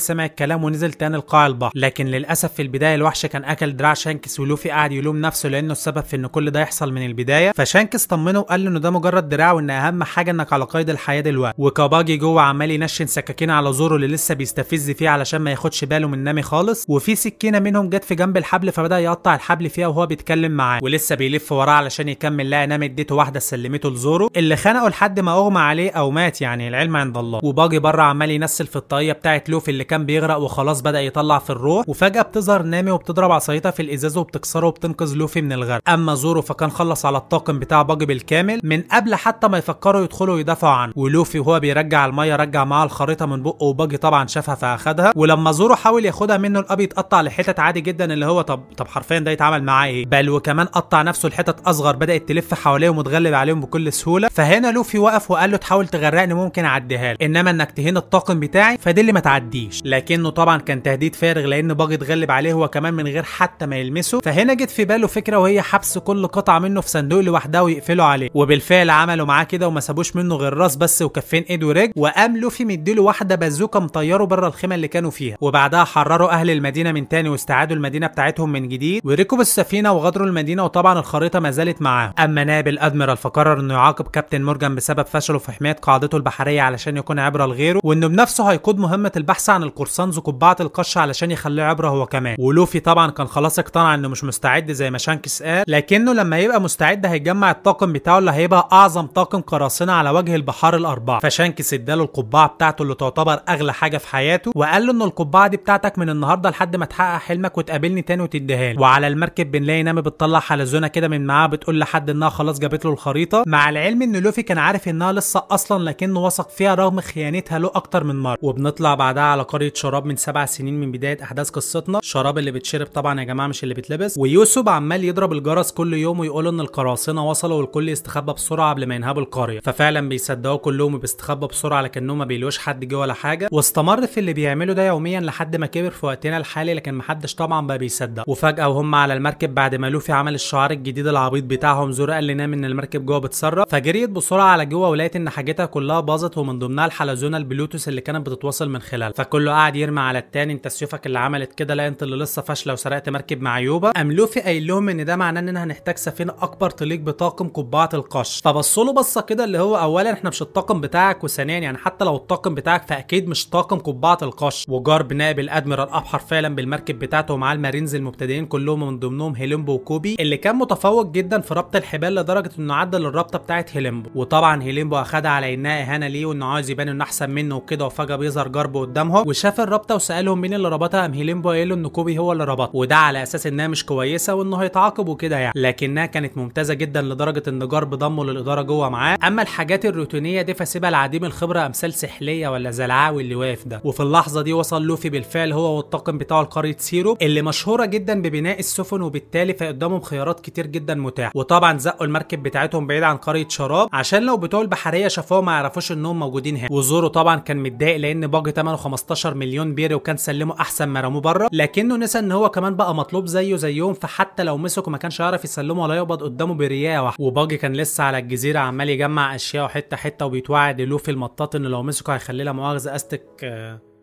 سمع الكلام ونزل تاني لقاع البحر. لكن للاسف في البدايه الوحش كان اكل دراع شانكس، ولوفي قعد يلوم نفسه لانه السبب في ان كل ده يحصل من البدايه. فشانكس طمنه وقال له انه ده مجرد دراع وان اهم حاجه انك على قيد الحياه دلوقتي. وكاباجي جوه عمال ينشن سكاكين على زورو اللي لسه بيستفز فيه علشان ما ياخدش باله من نامي خالص. وفي سكينه منهم جت في جنب الحبل فبدا يقطع الحبل فيها وهو بيتكلم معاه، ولسه بيلف وراه علشان يكمل لقى نامي اديته واحده سلمته لزورو اللي خنقه لحد ما اغمى عليه او مات، يعني العلم عند الله. وباجي بره عمال ينسل في الطاقيه بتاعه لوفي اللي كان بيغرق وخلاص بدا يطلع في الروح. وفجاه بتظهر نامي وبتضرب عصايتها في الازاز وبتكسره وبتنقذ لوفي من الغرق. اما زورو فكان خلص على الطاقم بتاع باجي بالكامل من قبل حتى ما يفكروا يدخلوا يدافعوا عنه. ولوفي وهو بيرجع الميه رجع معاه الخريطه من بقه وباجي طبعا شافها فاخدها. ولما زورو حاول ياخدها منه الاب يتقطع لحتت عادي جدا اللي هو طب حرفيا ده يتعمل معاه ايه؟ بل وكمان قطع نفسه لحتت اصغر بدات تلف حواليه ومتغلب عليهم بكل سهوله. فهنا لوفي وقف وقال له تحاول تغرقني ممكن اعديها لك، انما انك تهين الطاقم بتاعي فدي اللي ما تعديش. لكنه طبعا كان تهديد فارغ لان باجي اتغلب عليه هو كمان من غير حتى ما يلمسه. فهنا جت في باله فكره وهي حبس كل قطعه منه في صندوق لوحدها ويقفلوا عليه. وبالفعل عملوا معاه كده وما سابوش منه غير راس بس وكفين ايد ورجل. وقام لوفي مديله واحده بازوكه مطيره بره الخيمه اللي كانوا فيها. وبعدها حرروا اهل المدينه من تاني واستعادوا المدينه بتاعتهم من جديد وركبوا السفينه وغادروا المدينه. وطبعا الخريطه ما زالت معاهم. اما نائب الادميرال فقرر انه يعاقب كابتن مورجان بسبب فشله في حمايه قاعدته البحريه علشان يكون عبره لغيره، وانه بنفسه هيقود مهمه البحث عن القرصان ذو قبعه القش علشان يخليه عبره هو كمان. ولوفي طبعا كان خلاص اقتنع انه مش مستعد زي ما شانكس قال، لكنه لما يبقى مستعد هيجمع الطاقم بتاعه اللي هيبقى اعظم طاقم قراصنه على وجه البحار الاربعه. فشانكس اداله القبعه بتاعته اللي تعتبر اغلى حاجه في حياته وقال له ان القبعه دي بتاعتك من النهارده لحد ما تحقق حلمك وتقابلني تاني وتديها لي. وعلى المركب بنلاقي نامي بتطلع حلزونه كده من معاها بتقول لحد انها خلاص جابت له الخريطه، مع العلم ان لوفي كان عارف انها لسه اصلا لكنه وثق فيها رغم خيانتها له اكتر من مره. وبنطلع بعدها على قريه شراب من 7 سنين من بدايه احداث قصتنا. شراب اللي بتشرب طبعا يا جماعه مش اللي بتلبس. ويوسف عمال يضرب الجرس كل يوم ويقول ان القراصنه وصلوا والكل يستخبى بسرعه قبل ما ينهبوا القريه. ففعلا بيصدقوا كلهم وبيستخبوا بسرعه لكنهم ما بيلوش حد جوه ولا حاجه. واستمر في اللي بيعملوا ده يوميا لحد ما كبر في وقتنا الحالي لكن محدش طبعا بقى بيصدق. وفجاه وهم على المركب بعد ما لوفي عمل الشعار الجديد العبيط بتاعهم زورو قال لنام ان المركب جوه بتسرب. فجريت بسرعه على جوه ولقيت ان حاجتها كلها باظت ومن ضمنها الحلزونه البلوتوث اللي كانت بتتواصل من خلالها. فكله قاعد يرمي على التاني انت سيوفك اللي عملت كده، لا انت اللي لسه فاشله وسرقت مركب مع يوبا. قام لوفي قايل لهم ان ده معناه اننا هنحتاج سفينه اكبر تليق بطاقم قبعه القش. فبصوا له بصه كده اللي هو اولا احنا مش الطاقم بتاعك، وثانيا يعني حتى لو الطاقم بتاعك فاكيد مش طاقم قبعه القش. وجارب نائب الادميرال ابحر فعلا بالمركب بتاعته ومعاه المارينز المبتدئين كلهم من ضمنهم هيليمبو وكوبي اللي كان متفوق جدا في ربط الحبال لدرجه انه عدى للربطه بتاعت هيليمبو. وطبعا هيليمبو اخدها على انها اهانه ليه وانه عايز يبان انه احسن منه وكده. وفجاه بيظهر جارب قدامهم وشاف الربطه وسالهم مين اللي ربطها. قام هيليمبو قال له ان كوبي هو اللي ربطها وده على اساس انها مش كويسه وانه هيتعاقب وكده يعني، لكنها كانت ممتازه جدا لدرجه ان جارب ضمه للاداره جوه معاه. اما الحاجات الروتينيه دي فسيبها لعديم الخبره امثال سحليه ولا زلعاوي اللي واقف ده. وفي اللحظه دي وصل لوفي بالفعل هو والطاقم بتاعه لقريه سيرو اللي مشهوره جدا ببناء السفن، وبالتالي فقدامهم خيارات كتير جدا متاحه. وطبعا زقوا المركب بتاعتهم بعيد عن قريه شراب عشان لو بتوع البحريه شافوها ما يعرفوش انهم موجودين هنا. وزورو طبعا كان متضايق لان باجي ثمنه 15 مليون بيري وكان سلمه احسن ما رموه بره، لكنه نسى ان هو كمان بقى مطلوب زيه زيهم، فحتى لو مسكه ما كانش هيعرف يسلمه ولا يقبض قدامه بريايه واحده. وباجي كان لسه على الجزيره عمال يجمع اشياء حته حته وبيتوعد لوفي المطاط انه لو مسكه هيخليه لا مؤاخذه استك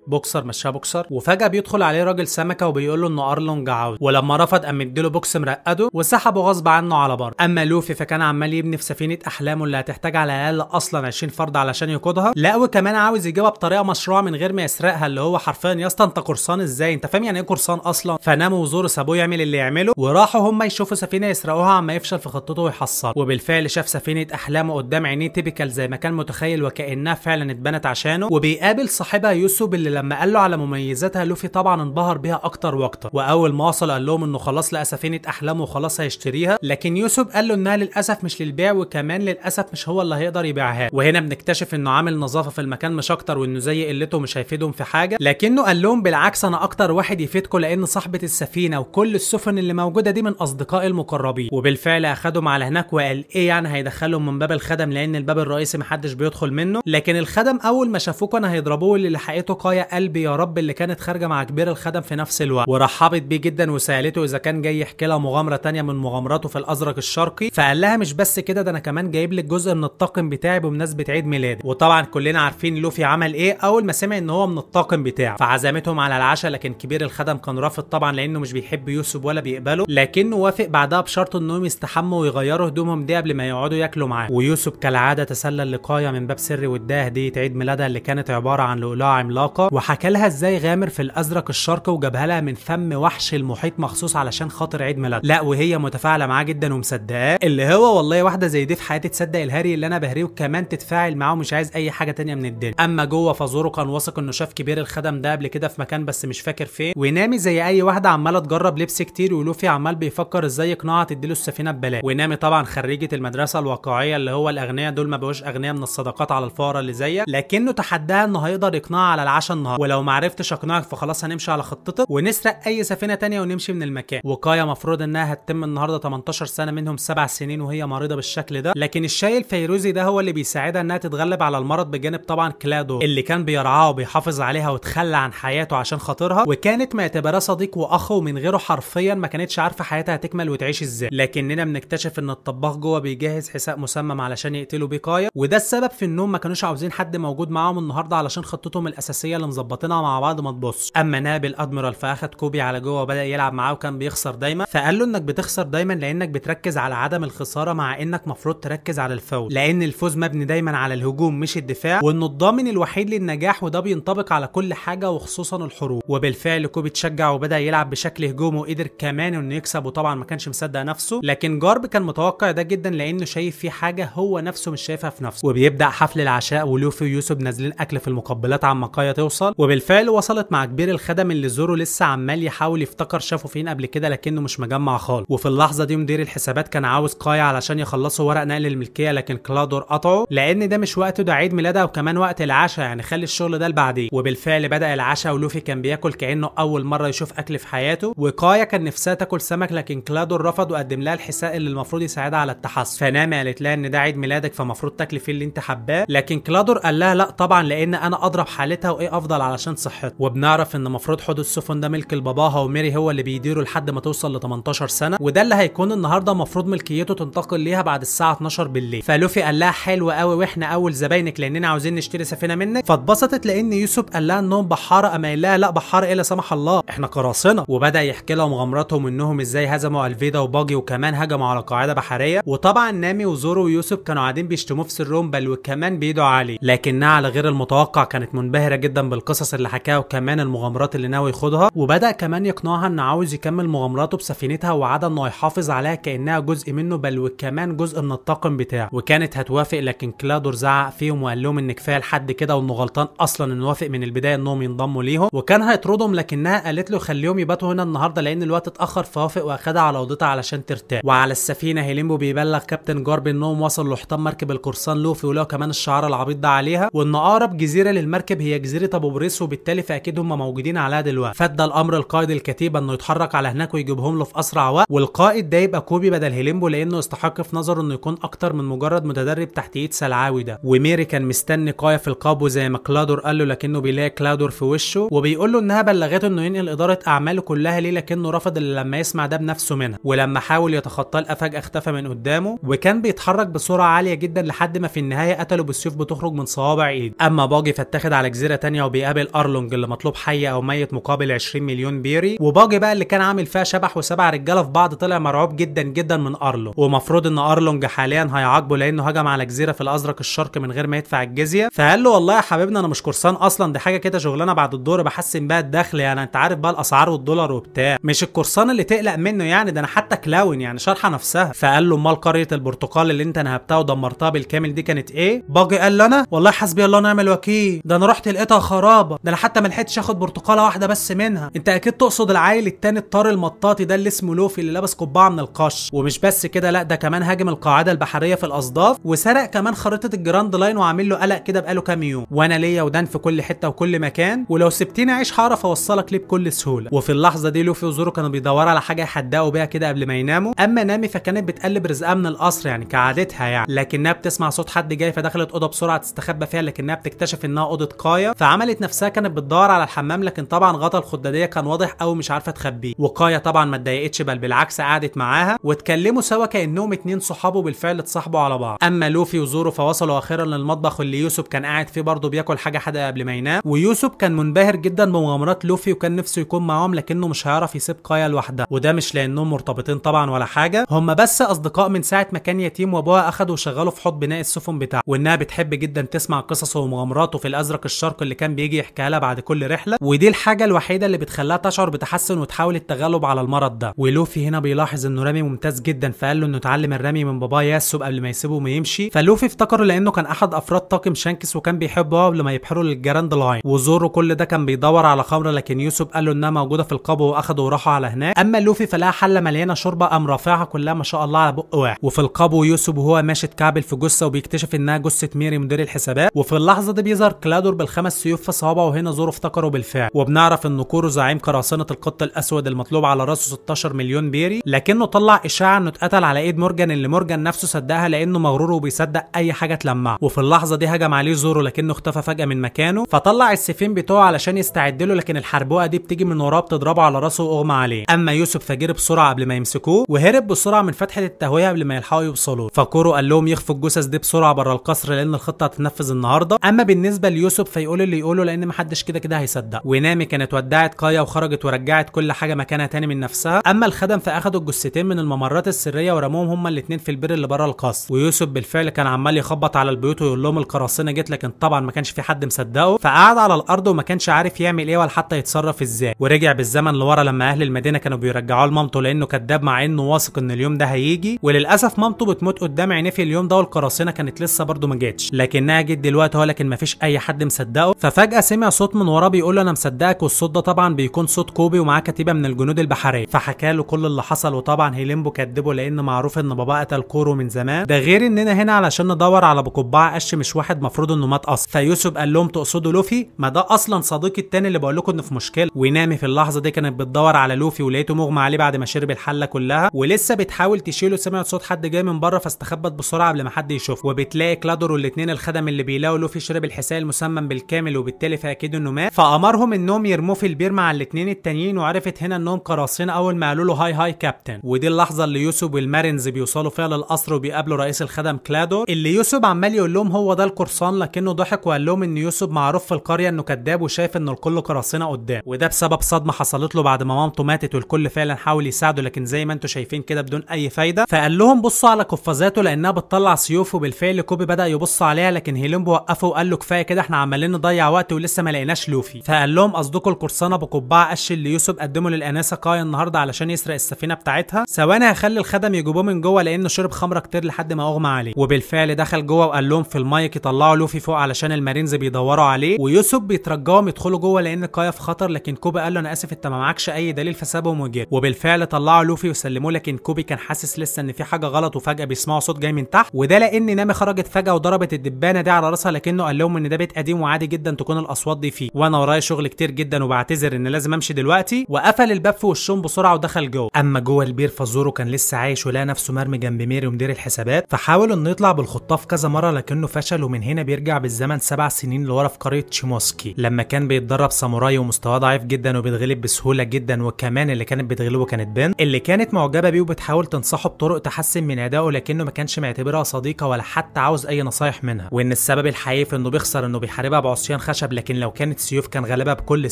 بوكسر مشاه بوكسر. وفجاه بيدخل عليه راجل سمكه وبيقول له انه ارلونج عاوز، ولما رفض قام مديله بوكس مرقده وسحبه غصب عنه على بر. اما لوفي فكان عمال يبني في سفينه احلامه اللي هتحتاج على الاقل اصلا 20 فرد علشان يقودها، لا وكمان عاوز يجيبها بطريقه مشروعه من غير ما يسرقها، اللي هو حرفيا يا اسطى انت قرصان ازاي؟ انت فاهم يعني ايه قرصان اصلا؟ فناموا وزورو سابوه يعمل اللي يعمله وراحوا هم يشوفوا سفينه يسرقوها عما يفشل في خطته ويحصل. وبالفعل شاف سفينه احلامه قدام عينيه تيبيكال زي ما كان متخيل وكانها فعلا اتبنت عشانه. وبيقابل صاحبها يوسف اللي لما قال له على مميزاتها لوفي طبعا انبهر بيها اكتر واكتر. واول ما وصل قال لهم انه خلاص لقى سفينه احلامه وخلاص هيشتريها، لكن يوسف قال له انها للاسف مش للبيع وكمان للاسف مش هو اللي هيقدر يبيعها. وهنا بنكتشف انه عامل نظافه في المكان مش اكتر وانه زي قلته مش هيفيدهم في حاجه، لكنه قال لهم بالعكس انا اكتر واحد يفيدكم لان صاحبه السفينه وكل السفن اللي موجوده دي من اصدقائي المقربين. وبالفعل اخدهم على هناك وقال ايه يعني هيدخلهم من باب الخدم لان الباب الرئيسي محدش بيدخل منه، لكن الخدم اول ما شافوه كانوا هيضربوه اللي لحقته قايه كايا قلبي يا رب اللي كانت خارجه مع كبير الخدم في نفس الوقت، ورحبت بيه جدا وسالته اذا كان جاي يحكي لها مغامره تانية من مغامراته في الازرق الشرقي. فقال لها مش بس كده، ده انا كمان جايب لك جزء من الطاقم بتاعي بمناسبه عيد ميلادي. وطبعا كلنا عارفين لوفي عمل ايه اول ما سمع ان هو من الطاقم بتاعه، فعزمتهم على العشاء، لكن كبير الخدم كان رافض طبعا لانه مش بيحب يوسف ولا بيقبله، لكنه وافق بعدها بشرط انهم يستحموا ويغيروا هدومهم دي قبل ما يقعدوا ياكلوا معاه. ويوسف كالعاده تسلل لقايا من باب سري واداها هديه عيد ميلادها اللي كانت عباره عن لؤلؤه عملاقه، وحكى لها ازاي غامر في الازرق الشرقي وجابها لها من فم وحش المحيط مخصوص علشان خاطر عيد ميلادها. لا وهي متفاعله معاه جدا ومصدقاه، اللي هو والله واحده زي دي في حياتي تصدق الهري اللي انا بهريه وكمان تتفاعل معاه ومش عايز اي حاجه تانية من الدنيا. اما جوه فزورو كان واثق انه شاف كبير الخدم ده قبل كده في مكان بس مش فاكر فين، ونامي زي اي واحده عماله تجرب لبس كتير، ولوفي عمال بيفكر ازاي يقنعها تديله السفينه ببلاش. ونامي طبعا خريجه المدرسه الواقعيه اللي هو الاغنياء دول ما بقوش اغنياء من الصدقات على الفقراء اللي زيك، لكنه تحداها انه هيقدر يقنعها على العشاء النهارده، ولو ما عرفتش اقنعك فخلاص هنمشي على خطتك ونسرق اي سفينه تانية ونمشي من المكان. وكايا مفروض انها هتتم النهارده 18 سنه منهم 7 سنين وهي مريضه بالشكل ده، لكن الشاي الفيروزي ده هو اللي بيساعدها انها تتغلب على المرض، بجانب طبعا كلادو اللي كان بيرعاها وبيحافظ عليها وتخلى عن حياته عشان خاطرها، وكانت معتبراه صديق واخ، ومن غيره حرفيا ما كانتش عارفه حياتها هتكمل وتعيش ازاي. لكننا بنكتشف ان الطباخ جوه بيجهز حساء مسمم علشان يقتلوا بيه كايا، وده السبب في انهم ما كانوش عاوزين حد موجود معاهم النهارده علشان خطتهم الاساسيه اللي مظبطينها مع بعض ما تبص. اما نابل ادميرال فاخد كوبي على جوه وبدا يلعب معاه وكان بيخسر دايما، فقال له انك بتخسر دايما لانك بتركز على عدم الخساره مع انك مفروض تركز على الفوز، لان الفوز مبني دايما على الهجوم مش الدفاع، وانه الضامن الوحيد للنجاح، وده بينطبق على كل حاجه وخصوصا الحروب. وبالفعل كوبي اتشجع وبدا يلعب بشكل هجومي وقدر كمان انه يكسب، وطبعا ما كانش مصدق نفسه، لكن جارب كان متوقع ده جدا لانه شايف فيه حاجه هو نفسه مش شايفها في نفسه. وبيبدا حفل العشاء ولوفي ويوسف نازلين اكل في المقبلات عما كايا توصل، وبالفعل وصلت مع كبير الخدم اللي زورو لسه عمال يحاول يفتكر شافه فين قبل كده لكنه مش مجمع خالص. وفي اللحظه دي مدير الحسابات كان عاوز كايا علشان يخلصوا ورق نقل الملكيه، لكن كلادور قطعه لان ده مش وقته، ده عيد ميلادها وكمان وقت العشاء، يعني خلي الشغل ده لبعدين. وبالفعل بدا العشاء ولوفي كان بياكل كانه اول مره يشوف اكل في حياته، وكايا كان نفسها تاكل سمك لكن كلادور رفض وقدم لها الحساء اللي المفروض يساعدها على التحسن. فنامي قالت لها ان ده عيد ميلادك فمفروض تاكلي فيه اللي انت حباه، لكن كلادور قال لها لا طبعا لان انا اضرب حالتها وايه افضل علشان صحتها. وبنعرف ان المفروض حوض السفن ده ملك لباباها وميري هو اللي بيديره لحد ما توصل ل 18 سنه، وده اللي هيكون النهارده المفروض ملكيته تنتقل ليها بعد الساعه 12 بالليل. فلوفي قال لها حلو قوي واحنا اول زباينك لاننا عاوزين نشتري سفينه منك، فاتبسطت لان يوسف قال لها انهم بحاره، اما قال لها لا بحاره ايه لا سمح الله احنا قراصنه. وبدا يحكي لها مغامراتهم انهم ازاي هزموا الفيدا وباجي وكمان هجموا على قاعده بحريه، وطبعا نامي وزورو ويوسف كانوا قاعدين بيشتموه في سرهم بل وكمان بيدعوا عليه، لكنها على غير المتوقع كانت منبهره جدا بالقصص اللي حكاها وكمان المغامرات اللي ناوي ياخدها، وبدا كمان يقنعها انه عاوز يكمل مغامراته بسفينتها وعد انه يحافظ عليها كانها جزء منه بل وكمان جزء من الطاقم بتاعه. وكانت هتوافق لكن كلادور زعق فيهم وقال لهم ان كفايه لحد كده وانه غلطان اصلا انه وافق من البدايه انهم ينضموا ليهم، وكان هيطردهم لكنها قالت له خليهم يباتوا هنا النهارده لان الوقت اتاخر، فوافق واخدها على اوضتها علشان ترتاح. وعلى السفينه هيليمبو بيبلغ كابتن جارب انهم وصلوا لحطام مركب القرصان لوفي ولو كمان الشعار العبيط ده عليها، وان اقرب جزيره للمركب هي جزيره ابو بريس، وبالتالي فاكيد هم موجودين عليها دلوقتي. فادى الامر القائد الكتيبه انه يتحرك على هناك ويجيبهم له في اسرع وقت، والقائد ده يبقى كوبي بدل هيليمبو لانه يستحق في نظره انه يكون اكتر من مجرد متدرب تحت ايد سلعاوي ده. وميري كان مستني كايا في القابو زي ما كلادور قال له، لكنه بيلاقي كلادور في وشه وبيقول له انها بلغته انه ينقل اداره اعماله كلها ليه، لكنه رفض اللي لما يسمع ده بنفسه منها. ولما حاول يتخطاه لقى فجاه اختفى من قدامه، وكان بيتحرك بسرعه عاليه جدا لحد ما في النهايه قتله بالسيوف بتخرج من صوابع ايده. اما باجي فاتاخد على جزيره تانية وبيقابل ارلونج اللي مطلوب حي او ميت مقابل 20 مليون بيري، وباجي بقى اللي كان عامل فيها شبح وسبع رجاله في بعض طلع مرعوب جدا جدا من ارلونج، ومفروض ان ارلونج حاليا هيعاقبه لانه هجم على جزيره في الازرق الشرقي من غير ما يدفع الجزيه. فقال له والله يا حبيبنا انا مش قرصان اصلا، دي حاجه كده شغلانه بعد الدور بحسن بقى الدخل، يعني انت عارف بقى الاسعار والدولار وبتاع، مش القرصان اللي تقلق منه يعني، ده انا حتى كلاون يعني شرحه نفسها. فقال له امال قريه البرتقال اللي انت نهبتها ودمرتها بالكامل دي كانت ايه؟ باجي قال له انا والله حسبي الله ونعم الوكيل، ده انا رحت لقيتها خرابه، ده انا حتى ما لحقتش اخد برتقاله واحده بس منها. انت اكيد تقصد العيل التاني الطار المطاطي ده اللي اسمه لوفي اللي لابس قبعه من القش. ومش بس كده لا، ده كمان هاجم القاعده البحريه في الاصداف وسرق كمان خريطه الجراند لاين وعامل له قلق كده بقاله كام يوم، وانا ليا ودان في كل حته وكل مكان، ولو سبتني اعيش هعرف اوصلك ليه بكل سهوله. وفي اللحظه دي لوفي وزورو كانوا بيدوروا على حاجه يحدقوا بيها كده قبل ما يناموا، اما نامي فكانت بتقلب رزقها من القصر يعني كعادتها يعني، لكنها بتسمع صوت حد جاي فدخلت اوضه بسرعه تستخبى فيها، لكنها بتكتشف انها اوضه كايا، فعملت عملت نفسها كانت بتدور على الحمام، لكن طبعا غطا الخداديه كان واضح قوي مش عارفه تخبيه. وكايا طبعا ما اتضايقتش، بل بالعكس قعدت معاها واتكلموا سوا كانهم اتنين صحاب، وبالفعل اتصاحبوا على بعض. اما لوفي وزورو فوصلوا اخيرا للمطبخ اللي يوسف كان قاعد فيه برضه بياكل حاجه حادقه قبل ما ينام. ويوسف كان منبهر جدا بمغامرات لوفي وكان نفسه يكون معاهم، لكنه مش هيعرف يسيب كايا لوحدها، وده مش لانهم مرتبطين طبعا ولا حاجه، هم بس اصدقاء من ساعه ما كان يتيم وابوها اخده وشغله في حوض بناء السفن بتاعه، وانها بتحب جدا تسمع قصصه ومغامراته في الازرق الشرق اللي كان بيجي يحكيها لها بعد كل رحله، ودي الحاجه الوحيده اللي بتخليها تشعر بتحسن وتحاول التغلب على المرض ده. ولوفي هنا بيلاحظ انه رامي ممتاز جدا، فقال له انه اتعلم الرمي من باباه ياسوب قبل ما يسيبه ويمشي. فلوفي افتكره لانه كان احد افراد طاقم شانكس وكان بيحبه قبل ما يبحروا للجراند لاين. وزورو كل ده كان بيدور على خمره، لكن يوسف قال له انها موجوده في القبو واخده وراحوا على هناك. اما لوفي فلقى حله مليانه شوربه قام رافعها كلها ما شاء الله على بق واحد. وفي القبو يوسف وهو ماشي اتكعبل في جثه وبيكتشف انها جثه ميري مدير الحسابات. وفي اللحظه دي بيظهر كلادور بالخمس سيوف في صوابعه، وهنا زورو افتكره بالفعل. وبنعرف ان كورو زعيم قراصنه القط الاسود المطلوب على راسه 16 مليون بيري، لكنه طلع اشاعه انه اتقتل على ايد مورجان، اللي مورجان نفسه صدقها لانه مغرور وبيصدق اي حاجه تلمعه. وفي اللحظه دي هجم عليه زورو لكنه اختفى فجاه من مكانه، فطلع السيفين بتوعه علشان يستعد له، لكن الحربوقه دي بتيجي من وراه بتضربه على راسه واغمى عليه. اما يوسف فجري بسرعه قبل ما يمسكوه، وهرب بسرعه من فتحه التهويه قبل ما يلحقوا يوصلوا. فكورو قال لهم يخفوا الجثث دي بسرعه بره القصر لان الخطه هتتنفذ النهارده. اما بالنسبه ليوسف فيقول اللي يقوله لان محدش كده هيصدق. ونامي كانت ودعت كايا وخرجت ورجعت كل حاجه مكانها تاني من نفسها. اما الخدم فاخدوا الجثتين من الممرات السريه ورموهم هما الاثنين في البير اللي بره القصر. ويوسف بالفعل كان عمال يخبط على البيوت ويقول لهم القراصنه جت، لكن طبعا ما كانش في حد مصدقه، فقعد على الارض وما كانش عارف يعمل ايه ولا حتى يتصرف ازاي. ورجع بالزمن لورا لما اهل المدينه كانوا بيرجعوه لمامته لانه كذاب مع انه واثق ان اليوم ده هيجي. وللاسف مامته بتموت قدام عينيه في اليوم ده، والقراصنه كانت لسه برده ما جاتش، لكنها جت دلوقتي هو، لكن ما فيش اي حد مصدقه. ففجاه سمع صوت من وراه بيقول له انا مصدقك، والصوت ده طبعا بيكون صوت كوبي ومعاه كتيبه من الجنود البحريه. فحكى له كل اللي حصل، وطبعا هيليمبو كدبه لان معروف ان باباه قتل كورو من زمان، ده غير اننا هنا علشان ندور على ابو قبعه قش مش واحد مفروض انه مات اصلا. فيوسف قال لهم تقصدوا لوفي؟ ما ده اصلا صديقي التاني اللي بقول لكم انه في مشكله. ونامي في اللحظه دي كانت بتدور على لوفي ولقيته مغمى عليه بعد ما شرب الحله كلها، ولسه بتحاول تشيله، سمعت صوت حد جاي من بره فاستخبت بسرعه قبل ما حد يشوفه. وبتلاقي كلادور والاثنين الخدم اللي بيلاقوا لوفي شرب الحساء المسمم بالكامل، وبالتالي فاكيد انه مات. فامرهم انهم يرموه في البير مع الاثنين التانيين، وعرفت هنا انهم قراصنه اول ما قالوا له هاي كابتن. ودي اللحظه اللي يوسف والمارينز بيوصلوا فيها للقصر وبيقابلوا رئيس الخدم كلادور، اللي يوسف عمال يقول لهم هو ده القرصان، لكنه ضحك وقال لهم ان يوسف معروف في القريه انه كذاب وشايف انه الكل قراصنه قدام، وده بسبب صدمه حصلت له بعد ما مامته ماتت، والكل فعلا حاول يساعده لكن زي ما انتم شايفين كده بدون اي فايده. فقال لهم بصوا على قفازاته لانها بتطلع سيوف، وبالفعل كوبي بدا يبص عليها، لكن هيليمبو وقفه وقال له كفايه كده احنا عمالين نضيع وقت ولسه ما لقيناش لوفي. فقال لهم قصدكم القرصان ابو قبعه قش اللي يوسف قدمه للانسه كايا النهارده علشان يسرق السفينه بتاعتها؟ ثواني هخلي الخدم يجيبوه من جوه لانه شرب خمره كتير لحد ما اغمى عليه. وبالفعل دخل جوه وقال لهم في المايك يطلعوا لوفي فوق علشان المارينز بيدوروا عليه، ويوسف بيترجاهم يدخلوا جوه لان كايا في خطر، لكن كوبي قال له انا اسف انت ما معكش اي دليل فسابهم وجه. وبالفعل طلعوا لوفي وسلموه، لكن كوبي كان حاسس لسه ان في حاجه غلط، وفجاه بيسمعوا صوت جاي من تحت، وده لان نامي خرجت فجاه وضربت الدبانه دي على راسها، لكنه قال لهم ان ده بيت قديم وعادي جدا تكون الاصوات دي فيه، وانا ورايا شغل كتير جدا وبعتذر ان لازم امشي دلوقتي. وقفل الباب في وشهم بسرعه ودخل جوه. اما جوه البير فزورو كان لسه عايش ولقى نفسه مرمي جنب ميري ومدير الحسابات، فحاول انه يطلع بالخطاف كذا مره لكنه فشل. ومن هنا بيرجع بالزمن 7 سنين لورا في قريه شيموسكي لما كان بيتدرب ساموراي ومستواه ضعيف جدا وبيتغلب بسهوله جدا، وكمان اللي كانت بتغلبه كانت بنت اللي كانت معجبه بيه وبتحاول تنصحه بطرق تحسن من ادائه، لكنه ما كانش معتبرها صديقه ولا حتى عاوز اي نصايح منها، وان السبب الحقيقي في انه بيخسر انه بيحاربها بعصيان خشب، لكن لو كانت سيوف كان غلبها بكل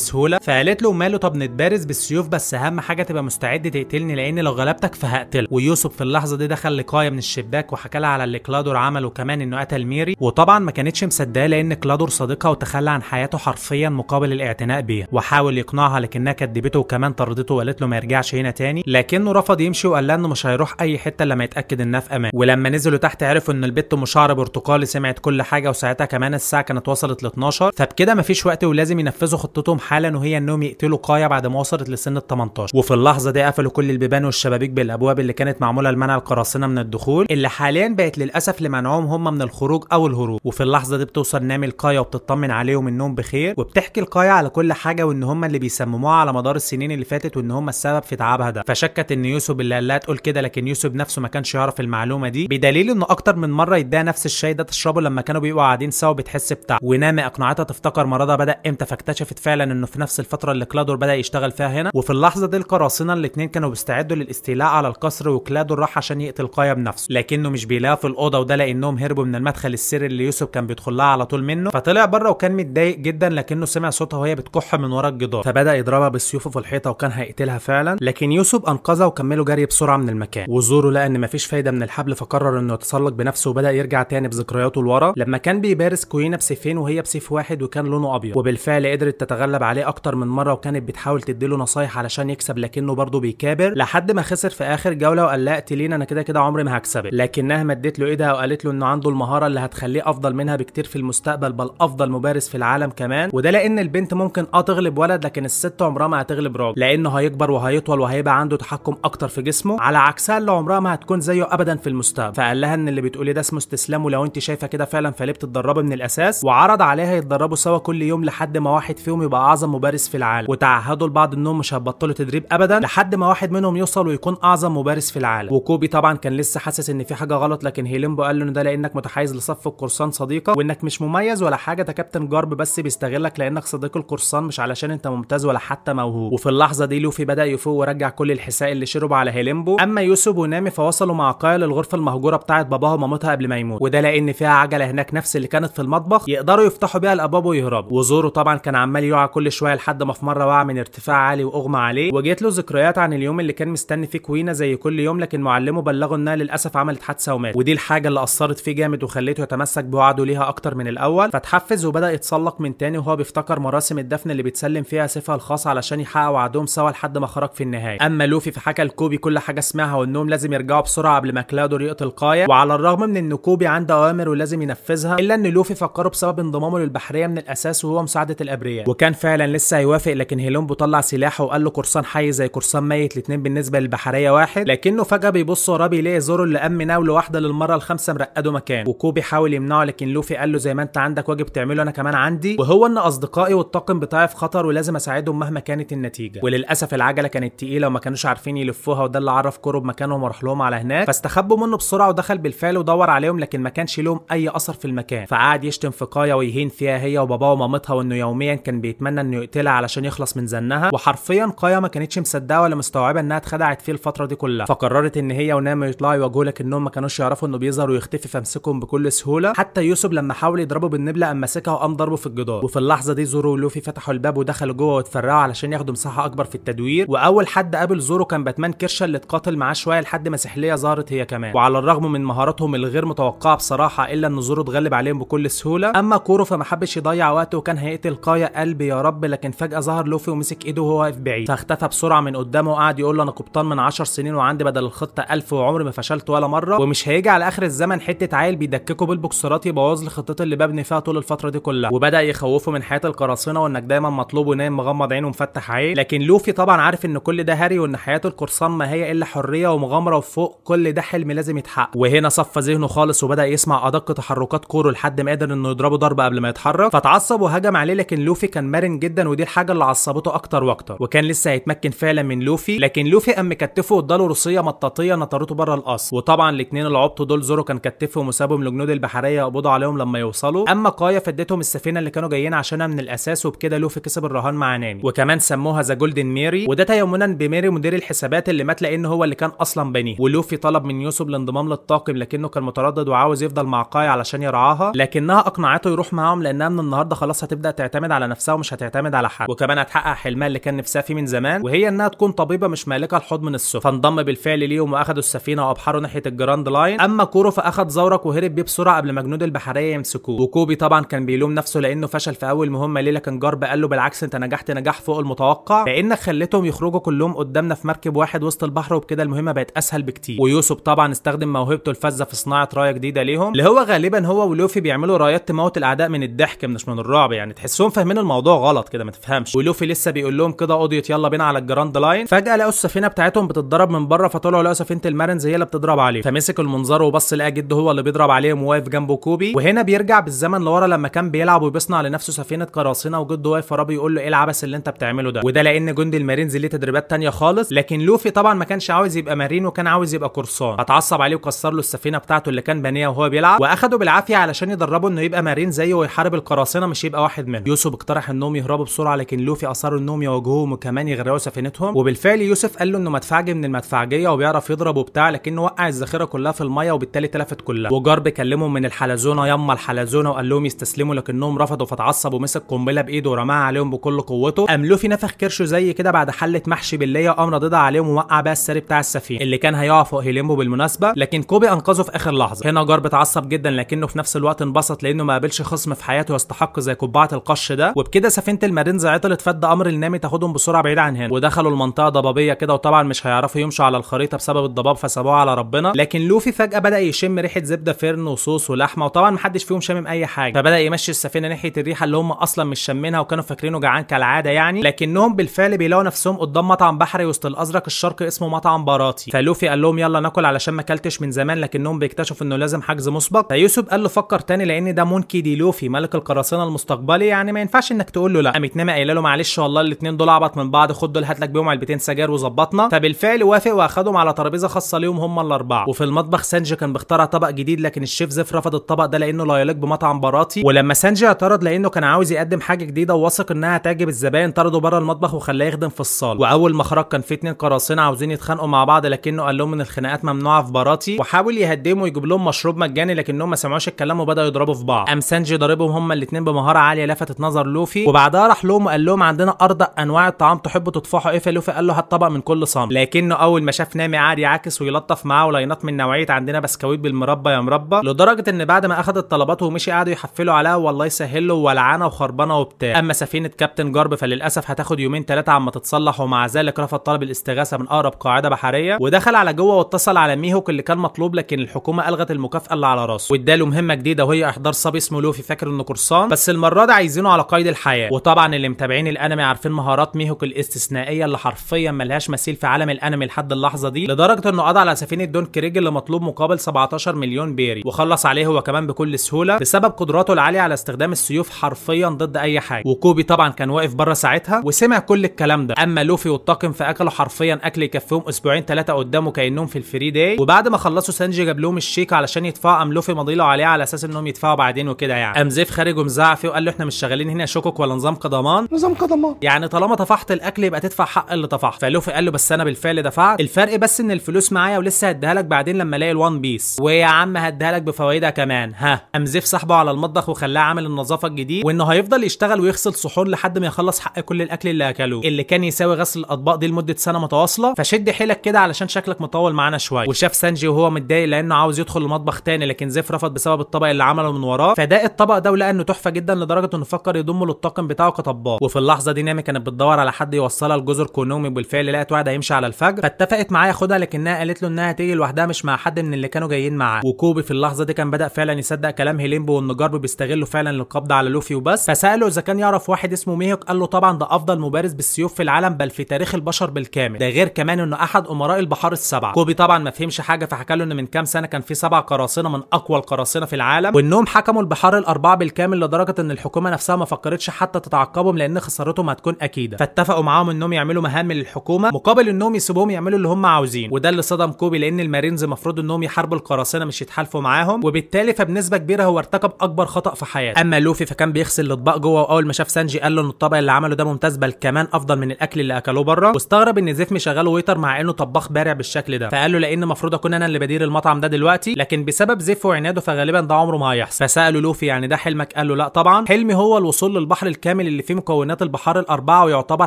سهوله. فقالت له ماله طب نتبارز بالسيوف، بس اهم حاجه تبقى مستعد تقتلني لان لو غلبتك فهقتلك. ويوسف في اللحظه دي دخل لكايا من الشباك وحكى لها على اللي كلادور عمله وكمان انه قتل ميري، وطبعا ما كانتش مصدقه لان كلادور صديقها وتخلى عن حياته حرفيا مقابل الاعتناء بيها، وحاول يقنعها لكنها كدبته وكمان طردته وقالت له ما يرجعش هنا تاني، لكنه رفض يمشي وقال لها انه مش هيروح اي حته لما يتاكد انها في امان. ولما نزلوا تحت عرفوا ان البت ام شعر برتقالي سمعت كل حاجه، وساعتها كمان الساعه كانت وصلت ل 12، فبكده مفيش وقت ولازم ينفذوا خطتهم حالا، وهي انهم يقتلوا كايا بعد ما وصلت لسن ال 18. وفي اللحظه دي قفلوا كل البيبان والشبابيك بالابواب اللي كانت معموله لمنع القراصنه من الدخول، اللي حاليا بقت للاسف لمنعهم هم من الخروج او الهروب. وفي اللحظه دي بتوصل نامي لكايا وبتطمن عليهم انهم بخير، وبتحكي لكايا على كل حاجه وان هم اللي بيسمموها على مدار السنين اللي فاتت وان هم السبب في تعبها ده. فشكت ان يوسف اللي قال لها تقول كده، لكن يوسف نفسه ما كانش يعرف المعلومه دي، بدليل انه اكتر من مره يديها نفس الشاي ده تشربه لما كانوا بيبقوا قاعدين سوا بتحس بتعب. ونامي اقنعتها تفتكر افتكر مرادها بدأ امتى، فاكتشفت فعلا انه في نفس الفترة اللي كلادور بدأ يشتغل فيها هنا. وفي اللحظة دي القراصنة الاتنين كانوا بيستعدوا للاستيلاء على القصر، وكلادور راح عشان يقتل قايا بنفسه، لكنه مش بيلاقيه في الأوضة، وده لأنهم هربوا من المدخل السري اللي يوسف كان بيدخل لها على طول منه. فطلع بره وكان متضايق جدا، لكنه سمع صوتها وهي بتكح من ورا الجدار، فبدأ يضربها بالسيوف في الحيطة وكان هيقتلها فعلا، لكن يوسف أنقذها وكملوا جري بسرعة من المكان. وزورو لقى ان مفيش فايدة من الحبل، فقرر انه يتسلق بنفسه وبدأ يرجع تاني بذكرياته لورا لما كان بيبارز كوينة بسيفين وهي بسيف واحد وكان لونه ابيض، وبالفعل قدرت تتغلب عليه اكتر من مرة، وكانت بتحاول تديله نصايح علشان يكسب، لكنه برضه بيكابر لحد ما خسر في اخر جولة وقال لها اقتليني انا كده عمري ما هكسبك، لكنها مدت له ايدها وقالت له انه عنده المهارة اللي هتخليه افضل منها بكتير في المستقبل، بل افضل مبارز في العالم كمان. وده لان البنت ممكن تغلب ولد، لكن الست عمرها ما هتغلب راجل، لانه هيكبر وهيطول وهيبقى عنده تحكم اكتر في جسمه، على عكسها اللي عمرها ما هتكون زيه ابدا في المستقبل. فقال لها ان اللي بتقولي ده اسمه استسلام، ولو انت شايفه كده فعلا فليه بتتدربي من الاساس، وعرض عليها يتدربوا سوا كل يوم لحد ما واحد فيهم يبقى اعظم مبارز في العالم، وتعهدوا لبعض انهم مش هيبطلوا تدريب ابدا لحد ما واحد منهم يوصل ويكون اعظم مبارز في العالم. وكوبي طبعا كان لسه حاسس ان في حاجه غلط، لكن هيليمبو قال له ان ده لانك متحيز لصف القرصان صديقه، وانك مش مميز ولا حاجه، ده كابتن جارب بس بيستغلك لانك صديق القرصان، مش علشان انت ممتاز ولا حتى موهوب. وفي اللحظه دي لوفي بدا يفوق ورجع كل الحساء اللي شربه على هيليمبو. اما يوسف ونامي فوصلوا مع قايا للغرفه المهجوره بتاعه باباها ومامتها قبل ما يموت، وده لان فيها عجله هناك نفس اللي كانت في المطبخ يقدروا يفتحوا بيها الابواب ويهربوا. وزورو طبعا كان عمال يقع كل شويه لحد ما في مره وقع من ارتفاع عالي واغمى عليه، وجيت له ذكريات عن اليوم اللي كان مستني فيه كوينه زي كل يوم، لكن معلمه بلغه انها للاسف عملت حادثه ومات، ودي الحاجه اللي اثرت فيه جامد وخليته يتمسك بوعده ليها اكتر من الاول، فتحفز وبدا يتسلق من تاني وهو بيفتكر مراسم الدفن اللي بيتسلم فيها سيفها الخاص علشان يحقق وعدهم سوا لحد ما خرج في النهايه. اما لوفي فحكى لكوبي كل حاجه سمعها، وانهم لازم يرجعوا بسرعه قبل ما كلادور يقتل قايا، وعلى الرغم من ان كوبي عنده اوامر ولازم ينفذها، الا ان لوفي فكره بسبب انضمامه للبحريه من الاساس وهو مساعده الابرياء، وكان فعلا لسه هيوافق، لكن هيلومبو طلع سلاحه وقال له قرصان حي زي قرصان ميت، الاثنين بالنسبه للبحريه واحد، لكنه فجاه بيبص وراه بيلاقي زورو اللي قام مناوله واحده للمره الخامسه مرقده مكان، وكوبي حاول يمنعه، لكن لوفي قال له زي ما انت عندك واجب تعمله انا كمان عندي، وهو ان اصدقائي والطاقم بتاعي في خطر ولازم اساعدهم مهما كانت النتيجه. وللاسف العجله كانت تقيله وما كانوش عارفين يلفوها، وده اللي عرف كورو بمكانهم وراح لهم على هناك، فاستخبوا منه بسرعه ودخل بالفعل ودور عليهم، لكن ما كانش لهم اي اثر في المكان، فقعد يشتم في قايا ويهين فيها هي وباباها ومامتها، وانه يوميا كان بيتمنى انه يقتلها علشان يخلص من زنها. وحرفيا قايا ما كانتش مصدقه ولا مستوعبه انها اتخدعت فيه الفتره دي كلها، فقررت ان هي ونامي يطلعوا يواجهوا، لكنهم ما كانوش يعرفوا انه بيظهر ويختفي، فامسكهم بكل سهوله. حتى يوسف لما حاول يضربه بالنبله قام ماسكها وقام ضربه في الجدار. وفي اللحظه دي زورو ولوفي فتحوا الباب ودخلوا جوه واتفرقوا علشان ياخدوا مساحه اكبر في التدوير، واول حد قابل زورو كان باتمان كيرشا اللي اتقاتل معاه شويه لحد ما سحليه ظهرت هي كمان، وعلى الرغم من مهاراتهم الغير متوقعه بصراحه الا ان زورو اتغلب عليهم بكل سهوله. اما كورو فما حبش يضيع وقته وكان هيقتل قايا، قلبي يا رب، لكن فجاه ظهر لوفي ومسك ايده وهو واقف بعيد، فاختفى بسرعه من قدامه وقعد يقول له انا قبطان من 10 سنين وعندي بدل الخطه 1000 وعمري ما فشلت ولا مره، ومش هيجي على اخر الزمن حته عيل بيدككه بالبوكسرات يبوظ لي خطتي اللي ببني فيها طول الفتره دي كلها، وبدا يخوفه من حياه القراصنه وانك دايما مطلوب ونايم مغمض عينه ومفتح عين. لكن لوفي طبعا عارف ان كل ده هري، وان حياه القرصان ما هي الا حريه ومغامره، وفوق كل ده حلم لازم يتحقق. وهنا صفى ذهنه خالص وبدا يسمع ادق تحركات كورو لحد ما قدر انه يضربه ضربه قبل ما يتحرك، فتعصب وهجم عليه، لكن لوفي كان مرن جدا ودي الحاجه اللي عصبته اكتر واكتر، وكان لسه هيتمكن فعلا من لوفي، لكن لوفي قام مكتفه واداله روسيه مطاطيه نطرته بره القصر. وطبعا الاثنين العبط دول زورو كان كتفهم وسابهم لجنود البحريه يقبضوا عليهم لما يوصلوا. اما قايا فدتهم السفينه اللي كانوا جايين عشانها من الاساس، وبكده لوفي كسب الرهان مع نامي، وكمان سموها ذا جولدن ميري، وده تيمنا بميري مدير الحسابات اللي مات لان هو اللي كان اصلا بنيه. ولوفي طلب من يوسف الانضمام للطاقم، لكنه كان متردد وعاوز يفضل مع قايا علشان يرعاها، لكنها اقنعته يروح معاهم لانها من النهارده خلاص هتبدا تعتمد على نفسها ومش هتعتمد على حد، وكمان هتحقق حلمها اللي كان نفسها فيه من زمان، وهي انها تكون طبيبه مش مالكه الحوض من السفن. فانضم بالفعل ليهم واخدوا السفينه وابحروا ناحيه الجراند لاين. اما كورو فاخد زورق وهرب بيه بسرعه قبل ما جنود البحريه يمسكوه. وكوبي طبعا كان بيلوم نفسه لانه فشل في اول مهمه ليه، لكن جارب قال له بالعكس انت نجحت نجاح فوق المتوقع، لانك خليتهم يخرجوا كلهم قدامنا في مركب واحد وسط البحر، وبكده المهمه بقت اسهل بكتير. ويوسف طبعا استخدم موهبته الفذه في صناعه رايه جديده ليهم، اللي هو غالبا هو ولوفي بيعملوا رايات تموت الاعداء من الضحك مش من الرعب، يعني تحسهم فاهمين الموضوع غلط كده ما تفهمش. ولوفي لسه بيقول لهم كده قضيت يلا بينا على الجراند لاين، فجاه لقوا السفينه بتاعتهم بتتضرب من بره، فطلعوا لقوا سفينه المارنز هي اللي بتضرب عليه، فمسك المنظار وبص لقى جده هو اللي بيضرب عليهم وواقف جنبه كوبي. وهنا بيرجع بالزمن لورا لما كان بيلعب وبيصنع لنفسه سفينه قراصنه، وجده واقف وراه بيقول له ايه العبث اللي انت بتعمله ده، وده لان جندي المارينز ليه تدريبات تانية خالص، لكن لوفي طبعا ما كانش عاوز يبقى مارين وكان عاوز يبقى قرصان، اتعصب عليه وكسر له السفينه بتاعته اللي كان بانيها وهو بيلعب، واخده بالعافيه علشان يدربه انه يبقى مارين زيه ويحارب القراصنه القراصنه مش يبقى واحد منهم. يوسف اقترح انهم يهربوا بسرعه، لكن لوفي اصروا انهم يواجهوهم وكمان يغرقوا سفينتهم. وبالفعل يوسف قال له انه مدفعجي من المدفعجيه وبيعرف يضرب وبتاع، لكنه وقع الذخيره كلها في الميه وبالتالي تلفت كلها. وجارب كلمهم من الحلزونه يما الحلزونه وقال لهم يستسلموا، لكنهم رفضوا فتعصب ومسك قنبله بايده ورماها عليهم بكل قوته. قام لوفي نفخ كرشه زي كده بعد حله محشي بالليه وقام راددها عليهم ووقع بقى الساري بتاع السفينه اللي كان هيقع فوق هيليمبو بالمناسبه، لكن كوبي انقذه في اخر لحظه. هنا جارب اتعصب جدا لكنه في نفس الوقت انبسط لانه ما قابلش خصم في حياته يستحق زي قبعه القش ده. وبكده سفينه المارينز عطلت، فد امر النامي تاخدهم بسرعه بعيد عن هنا، ودخلوا المنطقه ضبابيه كده، وطبعا مش هيعرفوا يمشوا على الخريطه بسبب الضباب فسابوها على ربنا. لكن لوفي فجاه بدا يشم ريحه زبده فرن وصوص ولحمه، وطبعا محدش فيهم شامم اي حاجه، فبدا يمشي السفينه ناحيه الريحه اللي هم اصلا مش شامينها وكانوا فاكرينه جعان كالعاده يعني. لكنهم بالفعل بيلاقوا نفسهم قدام مطعم بحري وسط الازرق الشرقي اسمه مطعم باراتي. فلوفي قال لهم يلا ناكل علشان ما اكلتش من زمان، لكنهم بيكتشفوا انه لازم حجز مسبق. فيوسف قال له فكر تاني لان ده مونكي دي لوفي ملك القراصنه المستقبلي، يعني ما ينفعش انك تقول له لا. قامت نامي قايله له معلش والله الاثنين دول عبط من بعض، خد دول هات لك بيهم علبتين سجاير وظبطنا. فبالفعل وافق واخدهم على ترابيزه خاصه ليهم هم الاربعه. وفي المطبخ سانجي كان بيخترع طبق جديد، لكن الشيف زيف رفض الطبق ده لانه لا يليق بمطعم باراتي. ولما سانجي اعترض لانه كان عاوز يقدم حاجه جديده وواثق انها هتعجب الزباين، طرده بره المطبخ وخلاه يخدم في الصاله. واول ما خرج كان في اتنين قراصنه عاوزين يتخانقوا مع بعض، لكنه قال لهم ان الخناقات ممنوعه في باراتي، وحاول يهديهم ويجيب لهم مشروب مجاني، لكنهم ما سمعوش الكلام وبداوا يضربوا في بعض. قام سانجي ضاربهم هما الاثنين بمهاره عاليه لفتت نظر لوفي، وبعدها راح لهم وقال لهم عندنا ارض انواع الطعام تحبوا تطفحوا ايه؟ فلوفي قال له هات طبق من كل صنف، لكنه اول ما شاف نامي قعد يعاكس ويلطف معاه ولاينات من نوعيه عندنا بسكويت بالمربى يا مربى، لدرجه ان بعد ما اخذ الطلبات ومشي قعدوا يحفلوا عليها والله يسهل له ولعانه وخربانه وبتاع. اما سفينه كابتن جارب فللاسف هتاخد يومين 3 عما تتصلح، ومع ذلك رفض طلب الاستغاثه من اقرب قاعده بحريه ودخل على جوه واتصل على ميهوك اللي كان مطلوب، لكن الحكومه الغت المكافاه اللي على راسه واداله مهمه جديده وهي احضار صبي اسمه لوفي فاكر انه قرصان، بس المره دي عايزينه على قيد الحياه. وطبعا اللي متابعين الانمي عارفين مهارات ميهوك الاستثنائيه اللي حرفيا ملهاش مثيل في عالم الانمي لحد اللحظه دي، لدرجه انه قضى على سفينه دون كريج اللي مطلوب مقابل 17 مليون بيري وخلص عليه هو كمان بكل سهوله بسبب قدراته العاليه على استخدام السيوف حرفيا ضد اي حاجه. وكوبي طبعا كان واقف بره ساعتها وسمع كل الكلام ده. اما لوفي والطاقم فاكلوا حرفيا اكل يكفيهم اسبوعين 3 قدامه كانهم في الفري داي. وبعد ما خلصوا سانجي جاب لهم الشيك علشان يدفعوا، قام لوفي مضيله عليه على اساس انهم يدفعوا بعدين وكده يعني. قام زيف خارج ومزعق فيه وقال له احنا مش شغالين هنا شكك ولا نظام كضمان، نظام كضمان يعني طالما طفحت الاكل يبقى تدفع حق اللي طفحت. فلوفي قال له بس انا بالفعل دفعت، الفرق بس ان الفلوس معايا ولسه هديها لك بعدين لما الاقي الوان بيس، ويا عم هديها لك بفوائدها كمان. ها قام زيف سحبه على المطبخ وخلاه عامل النظافه الجديد، وانه هيفضل يشتغل ويغسل صحون لحد ما يخلص حق كل الاكل اللي اكلوه اللي كان يساوي غسل الاطباق دي لمده سنه متواصله. فشد حيلك كده علشان شكلك مطول معانا شويه. وشاف سانجي وهو متضايق لانه عاوز يدخل المطبخ تاني، لكن زيف رفض بسبب الطبق اللي عمله من وراه. فداق الطبق ده ولقى انه تحفه جدا لدرجه انه فكر يضمه للطاقم بتاعه كطباخ. وفي اللحظه دي نامي كانت بتدور على حد يوصلها لجزر كونومي، بالفعل لقت واحده هيمشي على الفجر فاتفقت معاه ياخدها، لكنها قالت له انها هتيجي لوحدها مش مع حد من اللي كانوا جايين معاه. وكوبي في اللحظه دي كان بدا فعلا يصدق كلام هيليمبو وان جارب بيستغله فعلا للقبض على لوفي وبس. فساله اذا كان يعرف واحد اسمه ميهوك، قال له طبعا ده افضل مبارز بالسيوف في العالم بل في تاريخ البشر بالكامل، ده غير كمان انه احد امراء البحار السبعه. كوبي طبعا ما فهمش حاجه فحكى له ان من كام سنه كان في 7 قراصنه من اقوى القراصنه في العالم، وانهم حكموا البحار الاربعه بالكامل لدرجه ان الحكومه نفسها ما فكرتش حتى تتعاقبهم لان خسارتهم هتكون اكيده. فاتفقوا معاهم انهم يعملوا مهام للحكومه مقابل انهم يسيبوهم يعملوا اللي هم عاوزين، وده اللي صدم كوبي لان المارينز المفروض انهم يحاربوا القراصنه مش يتحالفوا معاهم، وبالتالي فبنسبه كبيره هو ارتكب اكبر خطا في حياته. اما لوفي فكان بيغسل الاطباق جوه، واول ما شاف سانجي قال له ان الطبق اللي عمله ده ممتاز بل كمان افضل من الاكل اللي اكلوه بره، واستغرب ان زيف مشغله ويتر مع انه طباخ بارع بالشكل ده. فقال له لان المفروض اكون انا اللي بدير المطعم ده دلوقتي، لكن بسبب زيف وعناده فغالبا ده عمره ما هيحصل. فسالوا لوفي يعني ده حلمك؟ قال له لا طبعا، حلمي هو الوصول للبحر الكامل اللي فيه مكونات البحار الاربعه ويعتبر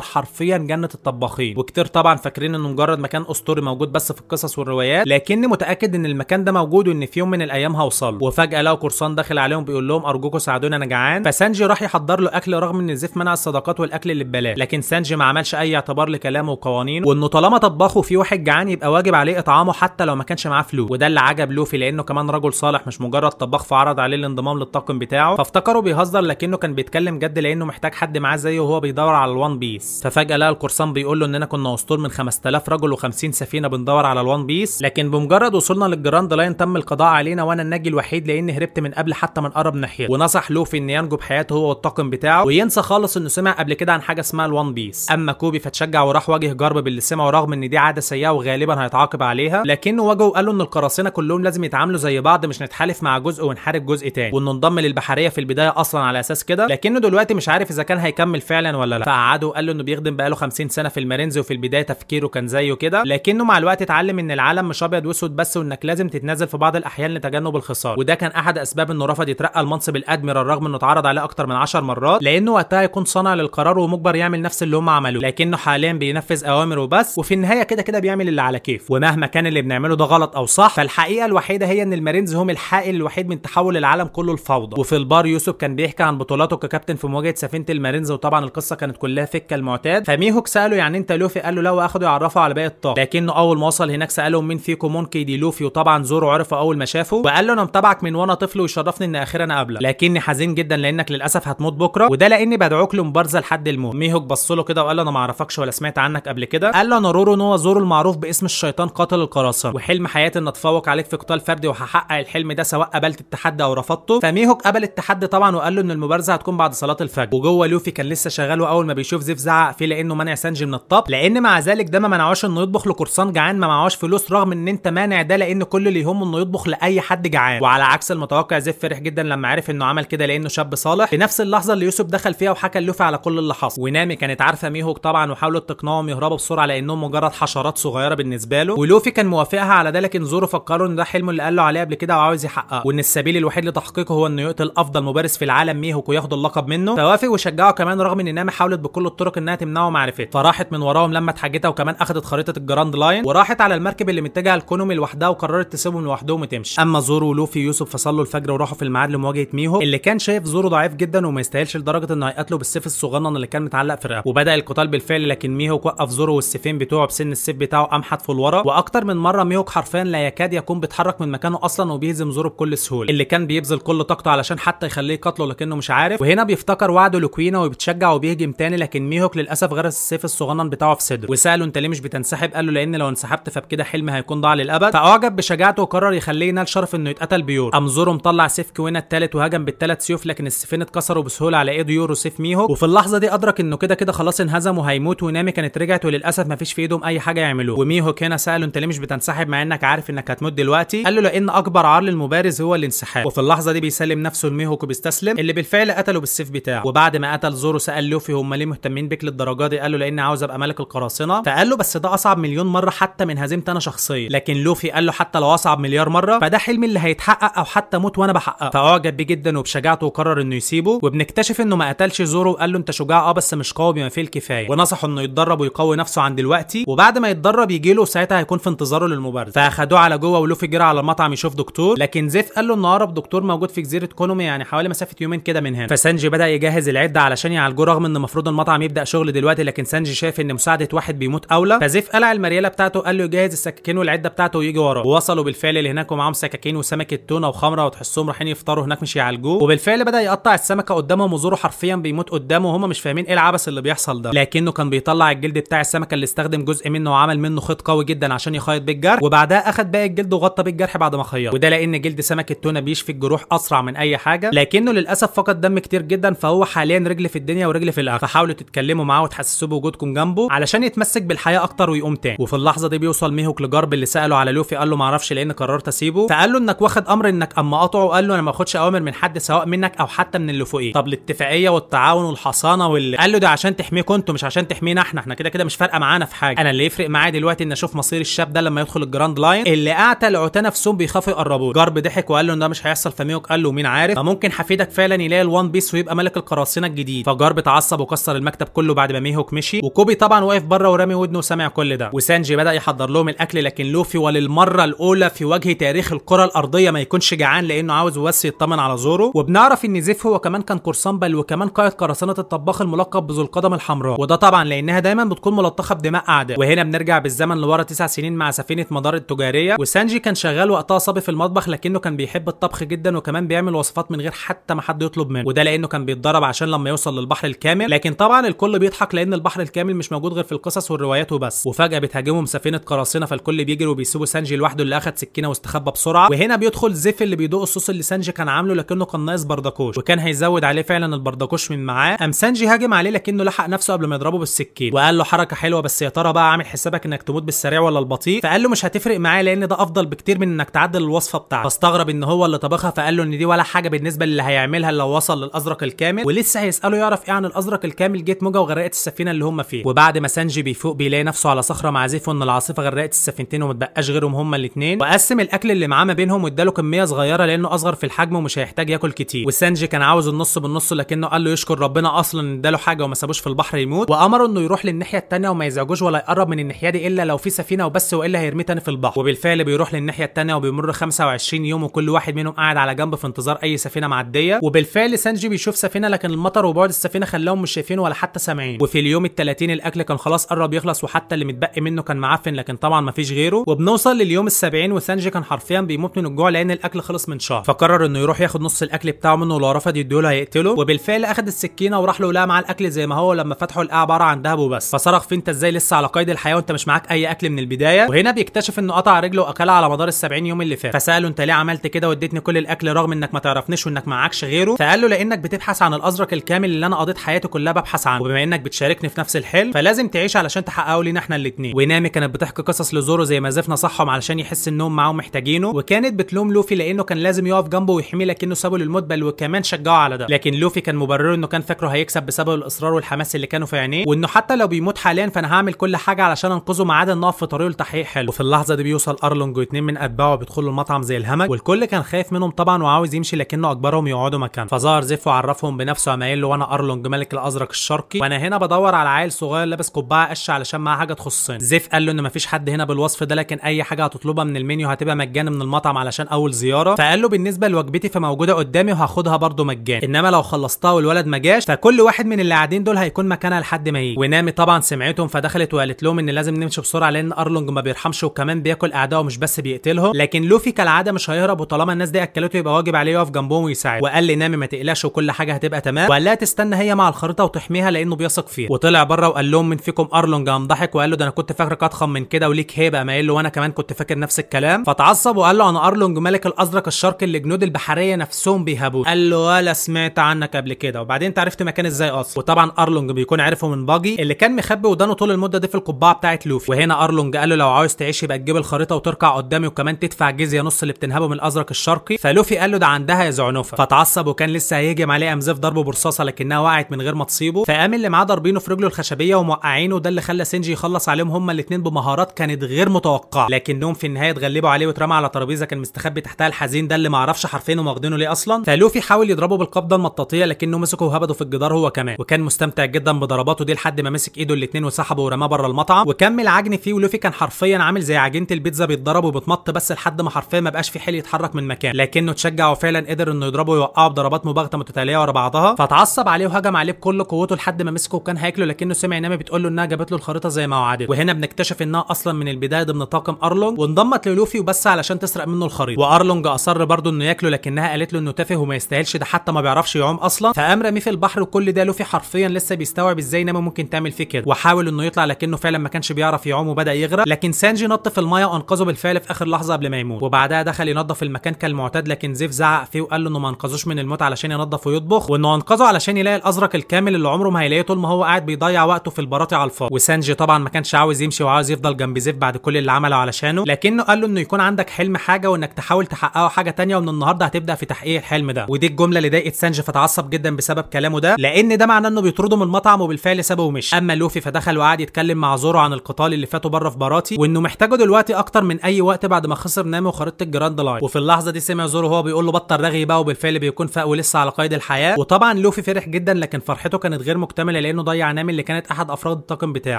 حرفيا جنه الطباخين. وكتير طبعا فاكرين انه مجرد مكان اسطوري موجود بس في القصص والروايات، لكني متاكد ان المكان ده موجود وان في يوم من الايام هوصل. وفجاه لقوا قرصان داخل عليهم بيقول لهم ارجوكم ساعدوني انا جعان. فسانجي راح يحضر له اكل رغم ان زيف منع الصداقات والاكل اللي ببلاش، لكن سانجي ما عملش اي اعتبار لكلامه وقوانينه، وانه طالما طبخه في واحد جعان يبقى واجب عليه اطعامه حتى لو ما كانش معاه فلوس. وده اللي عجب لوفي لانه كمان رجل صالح مش مجرد طباخ، فعرض عليه الانضمام للطاقم بتاعه. فافتكروا بيهزر لكنه كان بيتكلم جد لانه محتاج حد معاه زيه وهو بيدور على الوان بيس. ففجاه لقى القرصان بيقول له اننا كنا اسطول من 5000 رجل و50 سفينه بندور على الوان بيس، لكن بمجرد وصولنا للجراند لاين تم القضاء علينا وانا الناجي الوحيد لاني هربت من قبل حتى من قرب ناحيه. ونصح لوفي ان ينجو بحياته هو والطاقم بتاعه وينسى خالص انه سمع قبل كده عن حاجه اسمها الوان بيس. اما كوبي فتشجع وراح واجه جارب باللي سمعه رغم ان دي عاده سيئه وغالبا هيتعاقب عليها، لكنه واجهه وقال له ان القراصنه كلهم لازم يتعاملوا زي بعض، مش نتحالف مع جزء ونحارب جزء تاني، وانه انضم للبحريه في البدايه اصلا على اساس كده، لكنه دلوقتي مش عارف اذا كان هيكمل فعلا ولا لا. فقعده وقال له انه بيخدم بقاله 50 سنه في المارينز، وفي البدايه تفكيره كان زيه كده، لكنه مع الوقت اتعلم ان العالم مش ابيض واسود بس، وانك لازم تتنازل في بعض الاحيان لتجنب الخساره. وده كان احد اسباب انه رفض يترقى لمنصب الادميرال رغم انه اتعرض عليه اكتر من 10 مرات، لانه وقتها يكون صانع للقرار ومجبر يعمل نفس اللي هم عملوه، لكنه حاليا بينفذ اوامر وبس، وفي النهايه كده كده بيعمل اللي على كيف. ومهما كان اللي بنعمله ده غلط او صح، فالحقيقه الوحيده هي ان المارينز هم الحائل الوحيد من تحول العالم كله لفوضى. وفي البار يوسف كان بيحكي عن بطولاته ككابتن في مواجهه سفينه المارينز، وطبعا القصه كانت كلها فكه المعتاد. فميهوك ساله يعني انت لوفي؟ قال له لا، واخده يعرفه على باقي الطاقم. لكنه اول ما وصل هناك سالهم مين فيكم مونكي دي لوفي، وطبعا زورو عرفه اول ما شافه، وقال له انا متابعك من وانا طفل ويشرفني ان اخيرا اقابلك، لكني حزين جدا لانك للاسف هتموت بكره، وده لاني بدعوك لمبارزه لحد الموت. ميهوك بص له كده وقال له انا ما اعرفكش ولا سمعت عنك قبل كده. قال له انا رورو نوا زورو المعروف باسم الشيطان قاتل القراصنه، وحلم حياتي ان اتفوق عليك في قتال فردي، وهحقق الحلم ده سواء قبلت التحدي او رفضته. فميهوك قبل التحدي طبعا، وقال له ان المبارزه هتكون بعد صلاه الفجر. وجوه لوفي كان لسه شغال، واول ما بيشوف زيف زعق فيه لانه منع سانجي من الطبخ، لان مع ذلك ده ما منعوش انه يطبخ لقرصان جعان ما معهوش فلوس، رغم ان انت مانع ده لان كل اللي يهمه انه يطبخ لاي حد جعان. وعلى عكس المتوقع زيف فرح جدا لما عرف انه عمل كده لانه شاب صالح. في نفس اللحظه اللي يوسف دخل فيها وحكى لوفي على كل اللي حصل، ونامي كانت عارفه ميهوك طبعا، وحاولت تقنعهم يهربوا بسرعه لانهم مجرد حشرات صغيره بالنسبه له، ولوفي كان موافقها على ده، لكن زورو فكروا ان ده حلمه اللي قال له عليه قبل كده وعاوز يحققه، وان السبيل الوحيد لتحقيقه هو انه يقتل افضل مبارز في العالم ميهوك وياخد اللقب منه. فوافق وشجعه كمان، رغم ان نامي حاولت بكل الطرق انها تمنعه معرفته. فراحت من وراهم لما اتحجتها، وكمان اخذت خريطه الجراند لاين وراحت على المركب اللي متجهه لكونومي لوحدها، وقررت تسيبهم لوحدهم وتمشي. اما زورو ولوفي ويوسف فصلوا الفجر وراحوا في الميعاد لمواجهه ميهوك، اللي كان شايف زورو ضعيف جدا وما يستاهلش لدرجه انه هيقتله بالسيف الصغنن اللي كان متعلق في رقبته. وبدا القتال بالفعل، لكن ميهوك وقف زورو والسيفين بتوعه بسن السيف بتاعه قام حدفه لورا، واكتر من مره ميهوك حرفيا لا يكاد يكون بيتحرك من مكانه اصلا، وبيهزم زورو بكل سهوله، اللي كان بيبذل كل طاقته علشان حتى يخليه قتله لكنه مش عارف. وهنا بيفتكر وعده لكوينا وبيتشجع وبيهجم تاني، لكن ميهوك للاسف غرس السيف الصغنن بتاعه في صدره، وساله انت ليه مش بتنسحب؟ قال له لان لو انسحبت فبكده حلمي هيكون ضاع للابد. فاعجب بشجاعته وقرر يخليه ينال شرف انه يتقتل بيورو. قام زورو مطلع سيف كوينا الثالث وهجم بالثلاث سيوف، لكن السيفين اتكسروا بسهوله على ايد يورو سيف ميهوك. وفي اللحظه دي ادرك انه كده كده خلاص انهزم وهيموت، ونامي كانت رجعت وللاسف مفيش في ايدهم اي حاجه يعملوه. وميهوك هنا ساله انت ليه مش بتنسحب مع انك عارف انك هتموت دلوقتي؟ قال له لان اكبر عار للمبارز هو الانسحاب. وفي اللحظه دي بيسلم نفسه لميهوك وبيستسلم، اللي بالفعل قتله بالسيف بتاعه. وبعد ما قتل زورو سال لوفي هم ليه مهتمين بيك للدرجه دي؟ قال له لان عاوز ابقى ملك القراصنه. فقال له بس ده اصعب مليون مره حتى من هزيمتي انا شخصيا. لكن لوفي قال له حتى لو اصعب مليار مره فده حلمي اللي هيتحقق، او حتى موت وانا بحققه. فاعجب بيه جدا وبشجاعته وقرر انه يسيبه، وبنكتشف انه ما قتلش زورو، وقال له انت شجاع بس مش قوي بما فيه الكفايه، ونصحه انه يتدرب ويقوي نفسه عن دلوقتي، وبعد ما يتدرب يجي له ساعتها هيكون في انتظاره للمبارزه. فاخدوه على جوه، ولوفي جرى على المطعم يشوف دكتور، لكن زيف قال له ان اقرب دكتور موجود في جزيره كونومي، يعني حوالي مسافه يومين كده من هنا. فسانجي بدا يجهز العده علشان يعالجوه، رغم ان المفروض المطعم يبدا شغل دلوقتي، لكن سانجي شايف ان مساعده واحد بيموت اولى. فزيف قلع المرياله بتاعته، قال له يجهز السكاكين والعده بتاعته ويجي وراه. ووصلوا بالفعل لهناك ومعاهم سكاكين وسمكه تونه وخمره، وتحسهم رايحين يفطروا هناك مش يعالجوه. وبالفعل بدا يقطع السمكه قدامهم، وزورو حرفيا بيموت قدامه، وهم مش فاهمين ايه العبث اللي بيحصل ده، لكنه كان بيطلع الجلد بتاع السمكه اللي استخدم جزء منه وعمل منه خيط قوي جدا عشان يخيط بيه الجرح، وبعدها اخد باقي الجلد وغطى بيه الجرح بعد ما خيط. وده لان جلد سمكه تونه بيشفي الجروح اسرع من اي حاجه، لكنه للاسف فقد دم كتير جدا، فهو حاليا رجل في الدنيا ورجل في الاخره. فحاولوا تتكلموا معاه وتحسسوه بوجودكم جنبه علشان يتمسك بالحياه اكتر ويقوم تاني. وفي اللحظه دي بيوصل ميهوك لجارب اللي ساله على لوفي، قال له ما اعرفش لان قررت اسيبه. فقال له انك واخد امر انك اما قطعه، قال له انا ما باخدش اوامر من حد سواء منك او حتى من اللي فوقيه. طب الاتفاقيه والتعاون والحصانه قال له ده عشان تحميكم انتوا مش عشان تحمينا احنا كده كده مش فارقه معانا في حاجه. انا اللي يفرق معايا دلوقتي ان اشوف مصير الشاب ده لما يدخل الجراند لاين اللي اعتى العتاه نفسهم بيخافوا يقربوه. جارب ضحك وقال له ان ده مش هيحصل. فميهوك قال له مين عارف، ممكن حفيدك فعلا يلاقي الوان بيس ويبقى ملك القراصنه الجديد. فجارب اتعصب وكسر المكتب كله بعد ما ميهوك مشي، وكوبي طبعا واقف بره ورامي ودنه وسامع كل ده. وسانجي بدا يحضر لهم الاكل، لكن لوفي وللمره الاولى في وجه تاريخ الكره الارضيه ما يكونش جعان لانه عاوز بس يطمن على زورو. وبنعرف ان زيف هو كمان كان قرصان، بل وكمان قائد قراصنه الطباخ الملقب بذو القدم الحمراء، وده طبعا لانها دايما بتكون ملطخه بدماء اعداء. وهنا بنرجع بالزمن لورا 9 سنين مع سفينه مدار التجاريه، وسانجي كان شغال وقتها صبي في المطبخ، لكنه كان بيحب الطبخ جدا وكمان بيعمل وصفات من غير حتى ما حد يطلب منه، وده لانه كان بيتدرب عشان لما يوصل للبحر الكامل. لكن طبعا الكل بيضحك لان البحر الكامل مش موجود غير في القصص والروايات وبس. وفجاه بتهاجمهم سفينه قراصنه، فالكل بيجري وبيسيبوا سانجي لوحده اللي اخد سكينه واستخبى بسرعه. وهنا بيدخل زيف اللي بيدوق الصوص اللي سانجي كان عامله، لكنه كان ناقص بردكوش وكان هيزود عليه فعلا البردكوش من معاه. قام سانجي هاجم عليه لكنه لحق نفسه قبل ما يضربه بالسكين، وقال له حركه حلوه بس يا ترى بقى عامل حسابك انك تموت بالسريع ولا البطيء؟ فقال له مش هتفرق معايا لان ده افضل بكتير من انك تعدل الوصفه بتاعتك. فاستغرب ان هو اللي طبخها، فقال له ان دي ولا حاجه بالنسبه للي هيعمله هيعملها لو وصل للازرق الكامل، ولسه هيساله يعرف ايه عن الازرق الكامل. جت موجه وغرقت السفينه اللي هم فيها، وبعد ما سانجي بيفوق بيلاقي نفسه على صخره مع زيف وان العاصفه غرقت السفينتين ومتبقاش غيرهم هما الاثنين، وقسم الاكل اللي معاه ما بينهم واداله كميه صغيره لانه اصغر في الحجم ومش هيحتاج ياكل كتير. وسانجي كان عاوز النص بالنص لكنه قال له يشكر ربنا اصلا ان اداله حاجه وما سابوش في البحر يموت، وامره انه يروح للناحيه الثانيه وما يزعجوش ولا يقرب من الناحيه دي الا لو في سفينه وبس، والا هيرميه تاني في البحر. وبالفعل بيروح للناحيه الثانيه وبيمر 25 يوم وكل واحد منهم قاعد على جنب في انتظار اي سفينه معديه. وبالفعل سانجي بيشوف سفينه لكن المطر وبعد السفينه خلاهم مش شايفين ولا حتى سامعين. وفي اليوم ال30 الاكل كان خلاص قرب يخلص وحتى اللي متبقي منه كان معفن لكن طبعا مفيش غيره. وبنوصل لليوم ال70 وسانجي كان حرفيا بيموت من الجوع لان الاكل خلص من شهر، فقرر انه يروح ياخد نص الاكل بتاعه منه ولو رفض يديله هيقتله. وبالفعل اخد السكينه وراح له لقى مع الاكل زي ما هو، لما فتحه لقى عباره عن دهب وبس، فصرخ فيه انت ازاي لسه على قيد الحياه وانت مش معاك اي اكل من البدايه. وهنا بيكتشف انه قطع رجله واكلها على مدار ال70 يوم اللي فات، فساله انت ليه عملت كده واديتني كل الاكل رغم انك ما تعرفنيش وانك معكش غيره؟ فقال له لانك بتبحث عن الازرق الكامل اللي انا قضيت حياتي كلها ببحث عنه، وبما انك بتشاركني في نفس الحلم فلازم تعيش علشان تحققه لينا احنا الاثنين. ونامي كانت بتحكي قصص لزورو زي ما زفنا صحهم علشان يحس انهم معاهم محتاجينه، وكانت بتلوم لوفي لانه كان لازم يقف جنبه ويحميه لكنه سابه للموت، بل وكمان شجعه على ده. لكن لوفي كان مبرره انه كان فاكره هيكسب بسبب الاصرار والحماس اللي كانوا في عينيه، وانه حتى لو بيموت حاليا فانا هعمل كل حاجه علشان انقذه ما عدا نقف في طريقه لتحقيق حلو. وفي اللحظه دي بيوصل ارلونج واثنين من اتباعه بيدخلوا المطعم زي الهمج، والكل كان خايف منهم طبعا وعاوز يمشي لكنه اجبرهم يقعدوا مكان. فظهر زيف وعرفهم بنفسه قام قايل له وانا ارلونج ملك الازرق الشرقي، وانا هنا بدور على عيل صغير لابس قبعه قش علشان معاه حاجه تخصني. زيف قال له ان مفيش حد هنا بالوصف ده لكن اي حاجه هتطلبها من المنيو هتبقى مجانا من المطعم علشان اول زياره. فقال له بالنسبه لوجبتي فموجوده قدامي وهاخدها برده مجانا، انما لو خلصتها والولد ما جاش فكل واحد من اللي قاعدين دول هيكون مكانها لحد ما يجي. ونامي طبعا سمعتهم فدخلت وقالت لهم ان لازم نمشي بسرعه لان ارلونج ما بيرحمش وكمان بياكل اعدائه مش بس بيقتلهم. لكن لوفي كالعاده مش هيهرب، وطالما الناس دي اكلته يبقى واجب عليه يقف جنبهم ويساعد. وقال لنامي ما تقلقش وكل حاجه هتبقى تمام، وقال لها تستنى هي مع الخريطه وتحميها لانه بيثق فيها. وطلع بره وقال لهم من فيكم ارلونج؟ قام ضحك وقال له ده انا كنت فاكرك اضخم من كده وليك هيبه. قام قايل له وانا كمان كنت فاكر نفس الكلام. فتعصب وقال له انا ارلونج ملك الازرق الشرقي اللي جنود البحريه نفسهم بيهابوه. قال له ولا سمعت عنك قبل كده، وبعدين انت عرفت مكان ازاي اصلا؟ وطبعا ارلونج بيكون عارفه من باجي اللي كان مخبي ودانه طول المده دي في القبعه بتاعه لوفي. وهنا ارلونج قال له لو عاوز تعيش يبقى تجيب الخريطه وتركع قدامي وكمان تدفع جزيه نص اللي بتنهبه من الازرق الشرقي. فلوفي قال له ده عندها يا زعنفه. فتعصب وكان لسه هيهجم عليه قام زيف ضربه برصاصه لكنها وقعت من غير ما تصيبه، فقام اللي معاه ضاربينه في رجله الخشبيه وموقعينه، وده اللي خلى سينجي يخلص عليهم هما الاثنين بمهارات كانت غير متوقعه، لكنهم في النهايه اتغلبوا عليه واترمى على ترابيزه كان مستخبي تحتها الحزين ده اللي ما اعرفش حرفين واخدينه ليه اصلا. فلوفي حاول يضربه بالقبضه المطاطيه لكنه مسكه وهبده في الجدار هو كمان، وكان مستمتع جدا بضرباته دي لحد ما مسك ايده الاثنين وسحبه ورماه بره المطعم وكمل عجن فيه. ولوفي كان حرفيا عامل زي عجينه البيتزا بيتضرب وبتمط بس لحد ما حرفيا ما بقاش في حيل يتحرك من مكان، لكنه اتشجع وفعلا قدر انه يضربه ويوقعه بضربات مباغته متتاليه ورا بعضها. فتعصب عليه وهجم عليه بكل قوته لحد ما مسكه وكان هياكله، لكنه سمع نامي بتقول له انها جابت له الخريطه زي ما وعدته. وهنا بنكتشف انها اصلا من البدايه ضمن طاقم ارلونج وانضمت للوفي وبس علشان تسرق منه الخريطه. وارلونج اصر برضه انه ياكله لكنها قالت له انه تافه وما يستاهلش ده حتى ما بيعرفش يعوم اصلا، فقام رميه في البحر. وكل ده لوفي حرفيا لسه بيستوعب ازاي نامي ممكن تعمل فيه كده، وحاول انه يطلع لكنه فعلا ما كانش بيعرف يعوم وبدا يغرق. لكن سانجي نط في الميه وانقذه بالفعل في اخر لحظه قبل ما يموت، وبعدها دخل ينظف المكان كالمعتاد. لكن زيف زعق فيه وقال له انه ما انقذوش من الموت علشان ينظف ويطبخ، وانه انقذه علشان يلاقي الازرق الكامل اللي عمره ما هيلاقيه طول ما هو قاعد بيضيع وقته في البراطي على الفاضي. وسانجي طبعا ما كانش عاوز يمشي وعاوز يفضل جنب زيف بعد كل اللي عمله علشانه، لكنه قال له انه يكون عندك حلم حاجه وانك تحاول تحققه حاجه تانية ومن النهارده هتبدا في تحقيق الحلم ده. ودي الجمله اللي ضايقت سانجي فتعصب جدا بسبب كلامه ده لان ده معناه انه بيطرده من المطعم، وبالفعل سابه ومشي. اما لوفي فدخل وقعد يتكلم مع زورو عن القتال اللي فاتوا بره في براطي وانه محتاجه دلوقتي اكتر من اي وقت بعد ما خسر نامي وخريطه الجراند لاين. وفي اللحظه دي سمع زورو هو بيقول له بطل رغي بقى، وبالفعل بيكون فاق ولسه على قيد الحياه. وطبعا لوفي فرح جدا لكن فرحته كانت غير مكتمله لانه ضيع نامي اللي كانت احد افراد الطاقم بتاعه.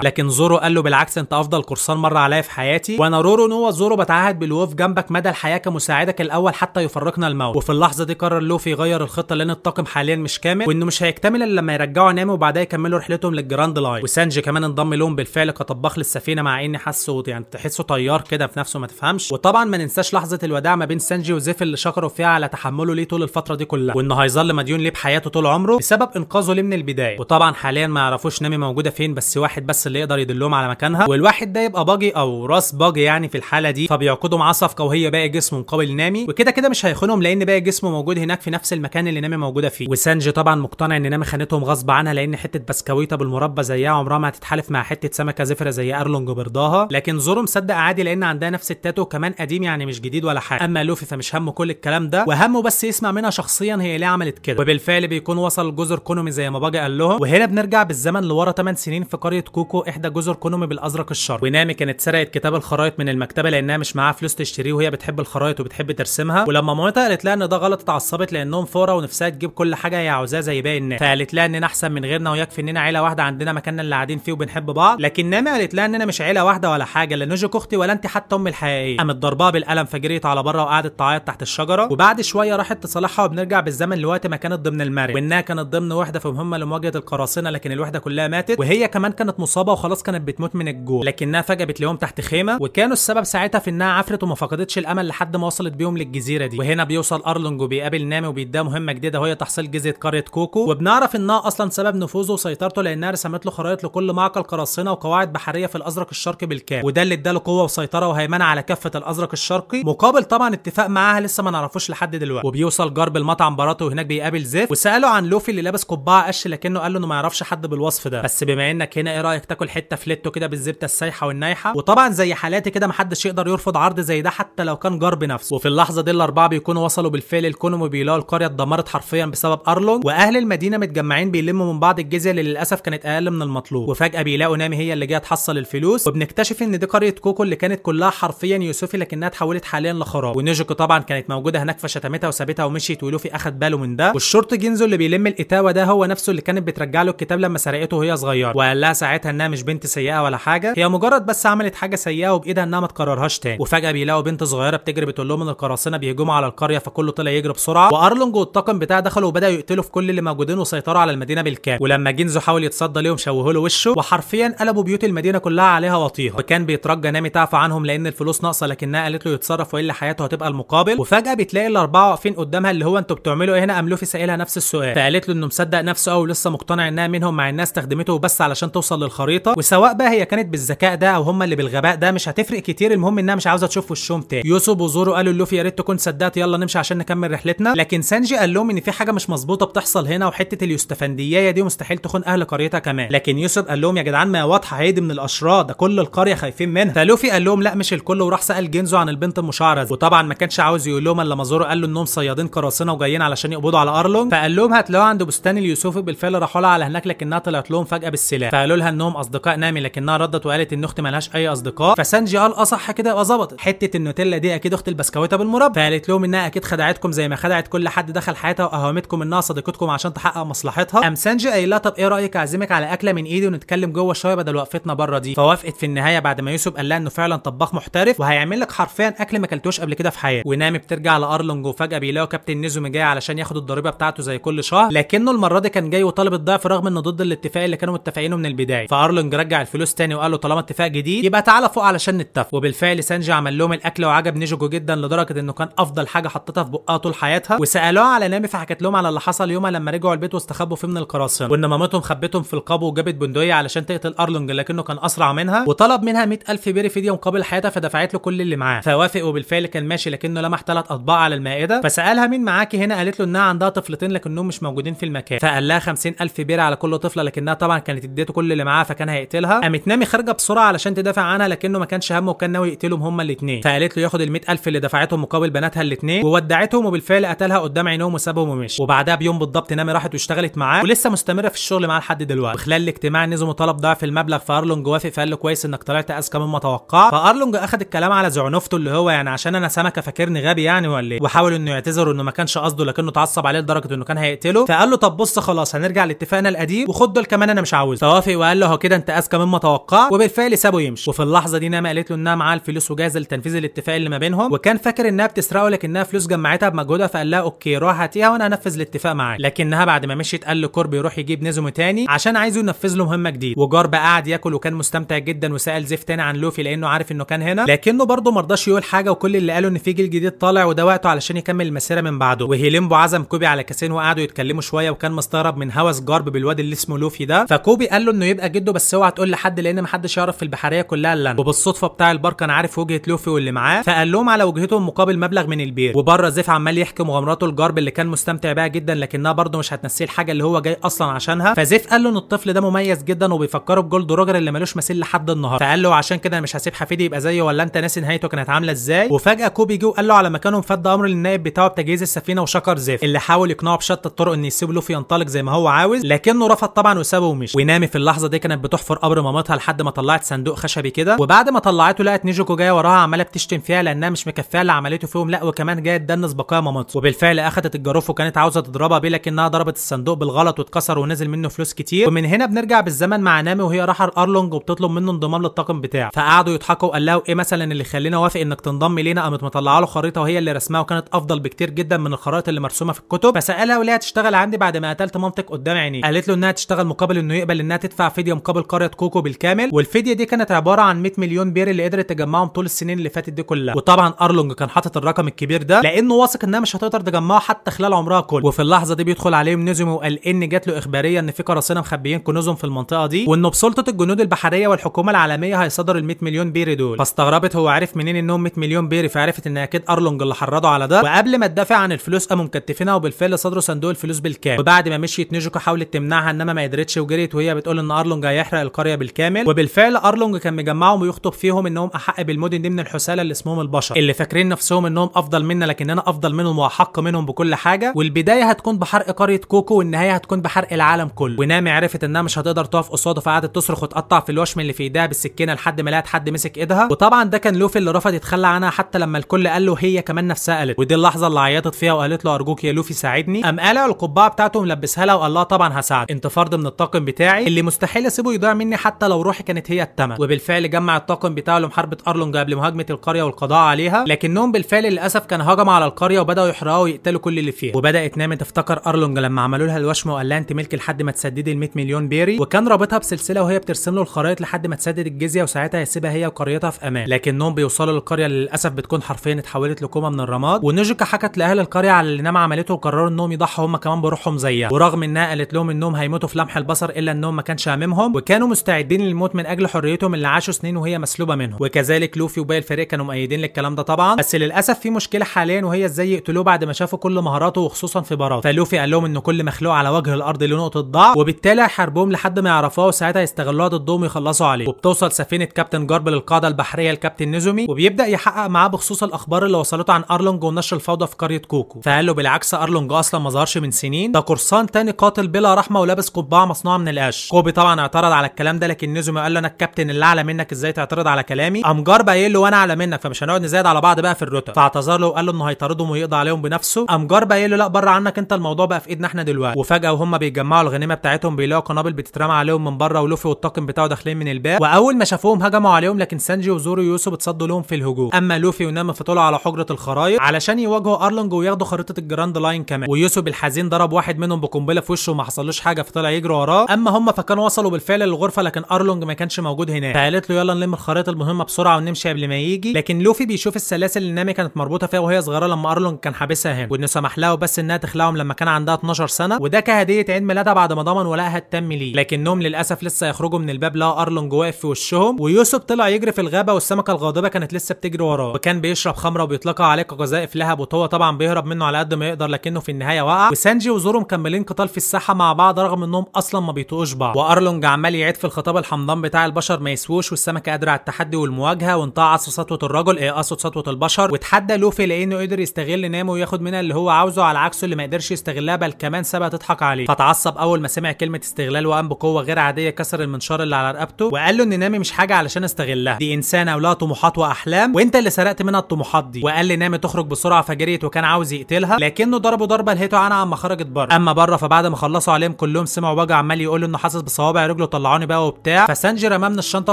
لكن زورو قال له بالعكس انت افضل قرصان مره عليا في حياتي، وانا رورو نوا زورو بتعهد بالوقوف جنبك مدى الحياه كمساعدك الاول حتى يفرقنا الموت. وفي اللحظه دي قرر لوفي يغير الخطه لان الطاقم حاليا مش كامل وانه مش هيكتمل الا لما يرجعوا نامي وبعدها يكملوا رحلتهم للجراند لاين. وسانجي كمان انضم لهم بالفعل كطباخ للسفينه مع اني حاسه يعني تحسه طيار كده في نفسه ما تفهمش. وطبعا ما ننساش لحظه الوداع ما بين سانجي وزيف اللي شكروا فيها على تحمله ليه طول الفتره دي كلها، وانه هيظل مديون ليه بحياته طول عمره بسبب انقاذه ليه من البدايه. وطبعا حاليا ما يعرفوش نامي موجوده فين، بس واحد بس اللي يقدر يدلهم على مكانها، والواحد ده يبقى باجي او راس باجي يعني في الحاله دي. فبيعقدوا معاه صفقه وهي باقي جسمه مقابل نامي، وكده كده مش هيخونهم لان باقي جسمه موجود هناك في نفس المكان اللي نامي موجوده فيه. وسانجي طبعا مقتنع ان نامي خانتهم غصب عنها لان حته بسكويته بالمربى زيها عمرها ما هتتحالف مع حته سمكه زفره زي ارلونج برضاها. لكن زورو مصدق عادي لان عندها نفس التاتو وكمان قديم يعني مش جديد ولا حاجه. اما لوفي فمش همه كل الكلام ده، وهمه بس يسمع منها شخصيا شخصيا هي ليه عملت كده. وبالفعل بيكون وصل لجزر كونومي زي ما باجي قال لهم. وهنا بنرجع بالزمن لورا 8 سنين في قريه كوكو، احدى جزر كونومي بالازرق الشرقي. ونامي كانت سرقت كتاب الخرايط من المكتبه لانها مش معاها فلوس تشتريه، وهي بتحب الخرايط وبتحب ترسمها. ولما مامتها قالت لها ان ده غلط اتعصبت لانهم فوره ونفسها تجيب كل حاجه هي عاوزاها زي باقي الناس، فقالت لها اننا احسن من غيرنا ويكفي اننا عيله واحده عندنا مكاننا اللي قاعدين فيه وبنحب بعض. لكن نامي قالت لها اننا مش عيله واحده ولا حاجه، لا نوجيكو اختي ولا انت حتى امي الحقيقيه. قامت ضربها بالقلم فجريت على بره وقعدت تعيط تحت الشجره. وبعد شويه راحت تصالحها، وبنرجع بالزمن لوقت ما كانت ضمن المرج، وانها كانت ضمن وحده في مهمه لمواجهه القراصنه، لكن الوحده كلها ماتت، وهي كمان كانت مصابه وخلاص كانت بتموت من الجوع، لكنها فجاه بتلاقيهم تحت خيمه، وكانوا السبب ساعتها في انها عفرت وما فقدتش الامل لحد ما وصلت بيهم للجزيره دي. وهنا بيوصل ارلونج وبيقابل نامي وبيديها مهمه جديده وهي تحصيل جزيره قريه كوكو، وبنعرف انها اصلا سبب نفوذه وسيطرته لانها رسمت له خرائط لكل معقل قراصنه وقواعد بحريه في الازرق الشرقي بالكامل، وده اللي اداله قوه وسيطره وهيمنه على كافه الازرق الشرقي، مقابل طبعا اتفاق معاها لسه ما نعرفوش لحد دلوقتي. وبيوصل جارب المطعم براته، وهناك بيقابل زيف وساله عن لوفي اللي لابس قبعه قش، لكنه قال له انه ما يعرفش حد بالوصف ده. بس بما انك هنا ايه رايك تاكل حته فليتو كده بالزبده السايحه والنايحه؟ وطبعا زي حالاتي كده محدش يقدر يرفض عرض زي ده حتى لو كان جارب نفسه. وفي اللحظه دي الاربعه بيكونوا وصلوا بالفعل الكونومي، وبيلاقوا القريه اتدمرت حرفيا بسبب ارلونج، واهل المدينه متجمعين بيلموا من بعض الجزيه اللي للاسف كانت اقل من المطلوب. وفجاه بيلاقوا نامي هي اللي جايه تحصل الفلوس، وبنكتشف ان دي قريه كوكو اللي كانت كلها حرفيا يوسفي، لكنها اتحولت حاليا لخراب. ونيجوكو طبعا كانت موجوده هناك فشتمتها وسابتها ومشيت، ولوفي اخد باله من ده. والشرطي جينزو اللي بيلم الاتاوه ده هو نفسه اللي كانت بترجع له الكتاب لما سرقته وهي صغيره، وقال لها ساعتها انها مش بنت سيئه ولا حاجه، هي مجرد بس عملت حاجه سيئه وبايدها انها ما تكررهاش تاني. وفجاه بيلاقوا بنت صغيره بتجري بتقول لهم ان القراصنه بيهجموا على القريه، فكله طلع يجري بسرعه، وارلونج والطاقم بتاعه دخلوا وبداوا يقتلوا في كل اللي موجودين وسيطروا على المدينه بالكامل. ولما جينزو حاول يتصدى ليهم شوهوا له وشه، وحرفيا قلبوا بيوت المدينه كلها عليها وطيها. وكان بيترجى نامي تعفى عنهم لان الفلوس ناقصه، لكنها قالت له يتصرف والا حياته هتبقى المقابل. وفجاه بتلاقي الاربعه واقفين قدامها اللي هو انتوا بتعملوا ايه هنا؟ قام لوفي سائلها نفس السؤال، فقالت له انه مصدق نفسه او لسه مقتنع انها منهم مع الناس استخدمته بس علشان توصل للخريطه، وسواء بقى هي كانت بالذكاء ده او هم اللي بالغباء ده مش هتفرق كتير، المهم انها مش عاوزه تشوف وشهم تاني. يوسوب وزورو قالوا لوفي يا ريت تكون صدقت، يلا نمشي عشان نكمل رحلتنا، لكن سانجي قال لهم ان في حاجه مش مظبوطه بتحصل هنا، وحته اليوستفنديه دي مستحيل تخون اهل قريتها كمان. لكن يوسف قال لهم يا جدعان ما واضحه هيدي من الاشرار، ده كل القريه خايفين منها. فلوفي قال لهم لا مش الكل، وراح سال جينزو عن البنت المشعره، وطبعا ما كانش عاوز يقول لهم الا لما زورو قال له انهم صيادين قراصنه وجايين علشان يقبضوا على ارلونج، فقال لهم هتلاقوها عند بستان اليوسوفي. بالفعل راحوا لها على هناك، لكنها طلعت لهم فجاه بالسلاح، فقالوا لها انهم اصدقاء نامي، لكنها ردت وقالت ان اختي مالهاش اي اصدقاء. فسانجي قال صح كده يبقى ظبطت، حته النوتيلا دي اكيد اخت البسكويته بالمربى، فقالت لهم انها اكيد خدعتكم زي ما خدعت كل حد دخل حياتها واوهمتكم انها صديقتكم عشان تحقق مصلحتها. قام سانجي قايل لها طب ايه رايك اعزمك على اكله من ايدي ونتكلم جوه شويه بدل وقفتنا بره دي؟ فوافقت في النهايه بعد ما يوسف قال لها انه فعلا طباخ محترف وهيعمل لك حرفيا اكل ما اكلتوش قبل كده في حياتك. ونامي بترجع لارلونج، وفجاه بيلاقوا كابتن نيزومي جاي علشان ياخد الضريبه بتاعته زي كل شهر، لكنه المره دي كان جاي وطالب الضعف رغم انه ضد الاتفاق اللي كانوا متفقينه من البدايه. فارلونج رجع الفلوس تاني وقال له طالما اتفاق جديد يبقى تعالى فوق علشان نتفق. وبالفعل سانجي عمل لهم الاكل وعجب نيجوكو جدا لدرجه انه كان افضل حاجه حطتها في بقها طول حياتها. وسالوها على نامي فحكت لهم على اللي حصل يومها لما رجعوا البيت واستخبوا فيه من القراصنه، وان مامتهم خبتهم في القبو وجابت بندقيه علشان تقتل ارلونج لكنه كان اسرع منها، وطلب منها 100,000 بيري فديه مقابل حياتها، فدفعت له كل اللي معاه. فوافق وبالفعل كان ماشي، لكنه لمح 3 اطباق على المائده، فسالها مين معاكي هنا؟ قالت له انها عندها طفلتين لكنهم مش موجودين في المكان، فقال لها 50,000 بيري على كل طفله، لكنها طبعا كانت اديته كل اللي معاها فكان هيقتلها. قامت نامي خارجه بسرعه علشان تدافع عنها، لكنه ما كانش همه وكان ناوي يقتلهم هما الاثنين، فقالت له ياخد ال 100,000 اللي دفعتهم مقابل بناتها الاثنين، وودعتهم وبالفعل قتلها قدام عينهم وسابهم ومشي. وبعدها بيوم بالضبط نامي راحت واشتغلت معاه ولسه مستمره في الشغل معاه لحد دلوقتي. وخلال الاجتماع نزموا طلب ضعف المبلغ، فارلونج وافق فقال له كويس انك طلعت اذكى مما توقعت. فارلونج اخد الكلام على زعنفته اللي هو يعني عشان انا سمكه فاكرني غبي يعني ولا ايه، وحاول انه يعتذر انه ما كانش قصده لكنه اتعصب عليه لدرجه انه كان هيقتله. فقال له طب بص خلاص هنرجع لاتفاقنا القديم وخد دول كمان انا مش عاوز. فوافق وقال له هو كده انت اذكى مما توقعت، وبالفعل سابه يمشي. وفي اللحظه دي نامي قالت له انها معاها الفلوس وجاهزه لتنفيذ الاتفاق اللي ما بينهم، وكان فاكر انها بتسرقه لكنها فلوس جمعتها بمجهودها، فقال لها اوكي روح هاتيها وانا هنفذ الاتفاق معاك. لكنها بعد ما مشيت قال له كورب يروح يجيب نيزومي تاني عشان عايزه ينفذ له مهمه جديده. وجارب قعد ياكل وكان مستمتع جدا، وسال زيف تاني عن لوفي لانه عارف انه كان هنا، لكنه برضه ما رضاش يقول حاجه، وكل اللي قاله ان في جيل جديد طالع وده وقته علشان يكمل المسيره من بعده. وهيليمبو عزم كوبي على كاسين وقعدوا يتكلموا شويه، وكان مستغرب من هوس جارب بالواد اللي اسمه لوفي ده. فكوبي قال له انه يبقى جده بس اوعى تقول لحد لان محدش يعرف في البحريه كلها الا انا. وبالصدفه بتاع البار كان عارف وجهه لوفي واللي معاه، فقال لهم على وجهتهم مقابل مبلغ من البير. وبره زيف عمال يحكي مغامراته لجارب اللي كان مستمتع بيها جدا، لكنها برضه مش هتنسيه الحاجه اللي هو جاي اصلا عشانها. فزيف قال له ان الطفل ده مميز جدا وبيفكره بجولد روجر اللي ملوش مثيل لحد النهارده، فقال له عشان كده انا مش هسيب حفيدي يبقى زيه، ولا انت ناسي نهايته كانت عامله ازاي؟ وفجاه كوبي جه وقال له على مكانهم فد امر للنائب بتاعه بتجهيز السفينه شكر زيف اللي حاول يقنعه بشتى الطرق ان يسيب لوفي ينطلق زي ما هو عاوز، لكنه رفض طبعا وسابه ومشي. ونامي في اللحظه دي كانت بتحفر قبر مامتها لحد ما طلعت صندوق خشبي كده، وبعد ما طلعته لقت نيجوكو جايه وراها عماله بتشتم فيها لانها مش مكفيه اللي عملته فيهم، لا وكمان جايه تدنس بقايا مامتها. وبالفعل اخذت الجاروف وكانت عاوزه تضربها بيه، لكنها ضربت الصندوق بالغلط واتكسر ونزل منه فلوس كتير. ومن هنا بنرجع بالزمن مع نامي وهي رايحه لارلونج وبتطلب منه انضمام للطاقم بتاعه، فقعدوا يضحكوا وقال لها ايه مثلا اللي يخلينا اوافق انك تنضم لينا؟ قامت مطلعه له خريطه وهي اللي رسمها وكانت افضل بكتير جدا من الخرائط اللي مرسومه في الكتب. فسالها وليه هتشتغل عندي بعد ما قتلت مامتك قدام عينيه؟ قالت له انها تشتغل مقابل انه يقبل انها تدفع فديه مقابل قريه كوكو بالكامل، والفديه دي كانت عباره عن 100 مليون بير اللي قدرت تجمعهم طول السنين اللي فاتت دي كلها. وطبعا ارلونج كان حاطط الرقم الكبير ده لانه واثق انها مش هتقدر تجمعه حتى خلال عمرها كله. وفي اللحظه دي بيدخل عليهم نيزومي وقال ان جات له اخباريه ان في قراصنه مخبيين كنوزهم في المنطقه دي، وانه بسلطه الجنود البحريه والحكومه العالميه هيصدروا ال 100 مليون بير دول. فاستغربت هو عارف منين انهم 100 مليون بير، فعرفت ان اكيد ارلونج اللي حرضه على ده. وقبل ما تدافع عن الفلوس قاموا مكتفينها وبالفعل صدروا صندوق الفلوس بالكامل. وبعد ما مشيت نيجوكا حاولت تمنعها انما ما قدرتش وجريت وهي بتقول ان ارلونج هيحرق القريه بالكامل. وبالفعل ارلونج كان مجمعهم ويخطب فيهم انهم احق بالمدن دي من الحسالة اللي اسمهم البشر اللي فاكرين نفسهم انهم افضل منا، لكننا افضل منهم واحق منهم بكل حاجه. والبدايه هتكون بحرق قريه كوكو والنهايه هتكون بحرق العالم كله. ونامي عرفت انها مش هتقدر تقف قصاده فقعدت تصرخ وتقطع في الوشم اللي في ايديها بالسكينه لحد ما لقت حد مسك ايدها. وطبعا ده كان لوفي اللي رفض يتخلى عنها حتى لما الكل قال له هي كمان نفسها قالت. ودي اللحظه اللي عيطت فيها وقالت له ارجوك يا لوفي ساعدني. قام قالع القبعه بتاعته وملبسها لها وقال لها طبعا هساعد، انت فرد من الطاقم بتاعي اللي مستحيل اسيبه يضيع مني حتى لو روحي كانت هي الثمن. وبالفعل جمع الطاقم بتاعه لمحاربه ارلونج قبل مهاجمه القريه والقضاء عليها، لكنهم بالفعل للاسف كان هجموا على القريه وبداوا يحرقوا ويقتلوا كل اللي فيها. وبدات نامي تفتكر ارلونج لما عملوا لها الوشم وقال لها انت ملك لحد ما تسددي ال 100 مليون بيري، وكان رابطها بسلسله وهي بترسم له الخرائط لحد ما تسدد الجزيه وساعتها هيسيبها هي وقريتها في امان. لكنهم بيوصلوا للقريه اللي للاسف بتكون حرفيا اتحولت لكومه من الرماد. ونيجوكا حكت لاهل القريه على اللي نامي عملته وقرروا انهم يضحوا هم كمان بروحهم زيها، ورغم انها قالت لهم انهم هيموتوا في لمح البصر الا انهم ما كانش هاممهم وكانوا مستعدين للموت من اجل حريتهم اللي عاشوا سنين وهي مسلوبه منهم. وكذلك لوفي وباقي الفريق كانوا مؤيدين للكلام ده طبعا، بس للاسف في مشكله حاليا وهي ازاي يقتلوه بعد ما شافوا كل مهاراته وخصوصا في بارات. فلوفي قال لهم ان كل مخلوق على وجه الارض له نقطه ضعف وبالتالي هيحاربوهم لحد ما يعرفوها وساعتها يستغلوها ضدهم ويخلصوا عليه. وبتوصل سفينه كابتن جارب للقاده البحريه الكابتن نيزومي وبيبدا يحقق معاه بخصوص الاخبار اللي وصلته عن ارلونج ونشر الفوضى في قريه كوكو. فقال له بالعكس ارلونج اصلا ما ظهرش من سنين، ده قرصان تاني قاتل بلا رحمه ولابس قبعه مصنوعه من القش. كوبي طبعا اعترض على الكلام ده لكن نيزومي قال له انا الكابتن اللي اعلى منك ازاي تعترض على كلامي؟ قام جارب قايل له وانا اعلى منك فمش هنقعد نزايد على بعض بقى في الرتب. فاعتذر له وقال له انه هيطاردهم ويقضي عليهم بنفسه. قام جارب قايل له لا بره عنك انت الموضوع بقى في ايدنا احنا دلوقتي. وفجاه وهم بيجمعوا الغنيمه بتاعتهم بيلاقوا قنابل بتترمى عليهم من بره ولوفي والطاقم بتاعه داخلين من الباب. واول ما شافوهم هجموا عليهم لكن سانجي وزورو ويوسو بتصدوا لهم في الهجوم. اما لوفي ونامي فطلعوا على حجره الخرايط علشان يواجهوا ارلونج وياخدوا خريطه الجراند لاين كمان. ويوسو بالحزين ضرب واحد منهم بقنبله في وشه وما حصلوش حاجه فطلع يجري وراه. اما هم فكانوا وصلوا بالفعل للغرفه لكن ارلونج ما كانش موجود هناك. فقالت له يلا نلم الخرائط المهمه بسرعه ونمشي قبل ما يجي. لكن لوفي بيشوف السلاسل اللي نامي كانت مربوطه فيها وهي صغيره لما ارلونج كان حابسها هنا، وانه سمح لها بس انها تخلعهم لما كان عندها 12 سنه وده كهديه عيد ميلادها بعد ما ضمن ولائها التام ليه. لكنهم للاسف لسه يخرجوا من الباب لقوا ارلونج واقف في وشهم ويوسف طلع يجري في الغابه والسمكه الغاضبه كانت لسه بتجري وراه وكان بيشرب خمره وبيطلقها عليه كقذائف لهب وهو طبعا بيهرب منه على قد ما يقدر لكنه في النهايه وقع. وسانجي وزورو مكملين قتال في الساحه مع بعض رغم انهم اصلا ما بيطوقوش بعض. وارلونج عمال يعيد في الخطاب الحمضان بتاع البشر ما يسووش والسمكه قادره على التحدي والمواجهه وانطاع عصر سطوه الرجل اقصد سطوه البشر. وتحدى لوفي لانه قدر يستغل نامو وياخد منها اللي هو عاوزه على عكسه اللي ما قدرش يستغلها بل كمان سابها تضحك عليه. فتعصب اول ما سمع كلمه استغلال وقام بقوه غير عاديه كسر المنشار اللي على رقبته وقال له ان نامي مش حاجه علشان استغلها، دي انسانه ولها طموحات واحلام وانت اللي سرقت منها الطموحات دي. وقال لي نامي تخرج بسرعه فجريت وكان عاوز يقتلها لكنه ضربه ضربه لهيته عنها اما خرجت بره. اما بره فبعد ما خلصوا عليهم كلهم سمعوا وجع عمال يقول انه حاسس بصوابع رجله طلعوني بقى وبتاع. فسانجي رماه من الشنطه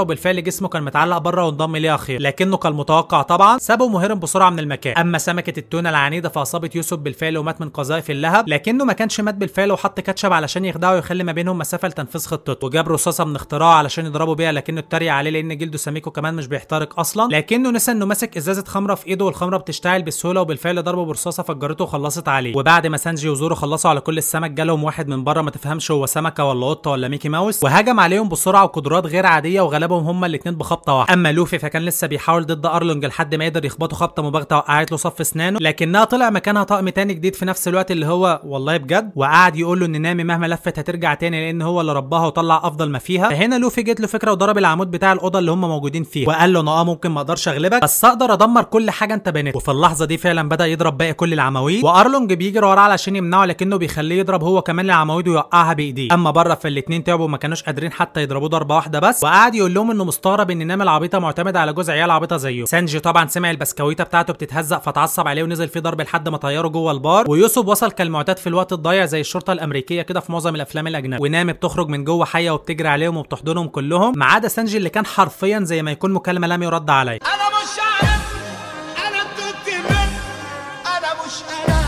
وبالفعل جسمه كان متعلق بره وانضم ليها خير لكنه كالمتوقع طبعا سابه مهرب بسرعه من المكان. اما سمكه التونه العنيده فاصابت يوسف بالفعل ومات من قذائف اللهب لكنه ما كانش مات بالفعل وحط كاتشب علشان يخدعه ويخلي ما بينهم مسافه لتنفيذ خطته وجاب رصاصه من اختراعه علشان يضربوا بيها لكنه اتريق عليه لان جلده سميكه كمان مش بيحترق اصلا لكنه نسى انه ماسك ازازه خمره في ايده والخمره بتشتعل بسهوله وبالفعل ضربه برصاصه فجرته وخلصت عليه. وبعد ما سانجي وزورو خلصوا على كل السمك جالهم واحد من بره ما تفهمش هو سمكه ولا قطه ولا ميكي ماوس وهجم عليهم بسرعه وقدرات غير عاديه وغلبهم هما الاثنين بخبطه واحده. اما لوفي فكان لسه بيحاول ضد ارلونج لحد ما يقدر يخبطه خبطه مباغته وقعت له صف اسنانه لكنها طلع مكانها طقم تاني جديد في نفس الوقت اللي هو والله بجد وقعد يقول له ان نامي مهما لفت هترجع تاني لان هو اللي رباها وطلع افضل ما فيها. فهنا لوفي جت له فكره وضرب العمود بتاع الاوضه اللي هم موجودين فيه وقال له انا ممكن ما اقدرش اغلبك بس اقدر ادمر كل حاجه انت بنيتها. وفي اللحظه دي فعلا بدا يضرب باقي كل العماير العواميد، وارلونج بيجري وراه علشان يمنعه لكنه بيخليه يضرب هو كمان العواميد ويوقعها بايديه. اما بره فالاتنين تعبوا ما كانوش قادرين حتى يضربوه ضربه واحده بس، وقعد يقول لهم انه مستغرب ان نام العبيطه معتمده على جوز عيال عبيطه زيه. سانجي طبعا سمع البسكويته بتاعته بتتهزق فتعصب عليه ونزل فيه ضرب لحد ما طيره جوه البار. ويوسف وصل كالمعتاد في الوقت الضايع زي الشرطه الامريكيه كده في معظم الافلام الاجنبيه، ونام بتخرج من جوه حيه وبتجري عليهم وبتحضنهم كلهم ما عدا سانجي اللي كان حرفيا زي ما يكون مكالمه لم يرد عليه. انا مش عارف انا كنت مين، انا مش انا.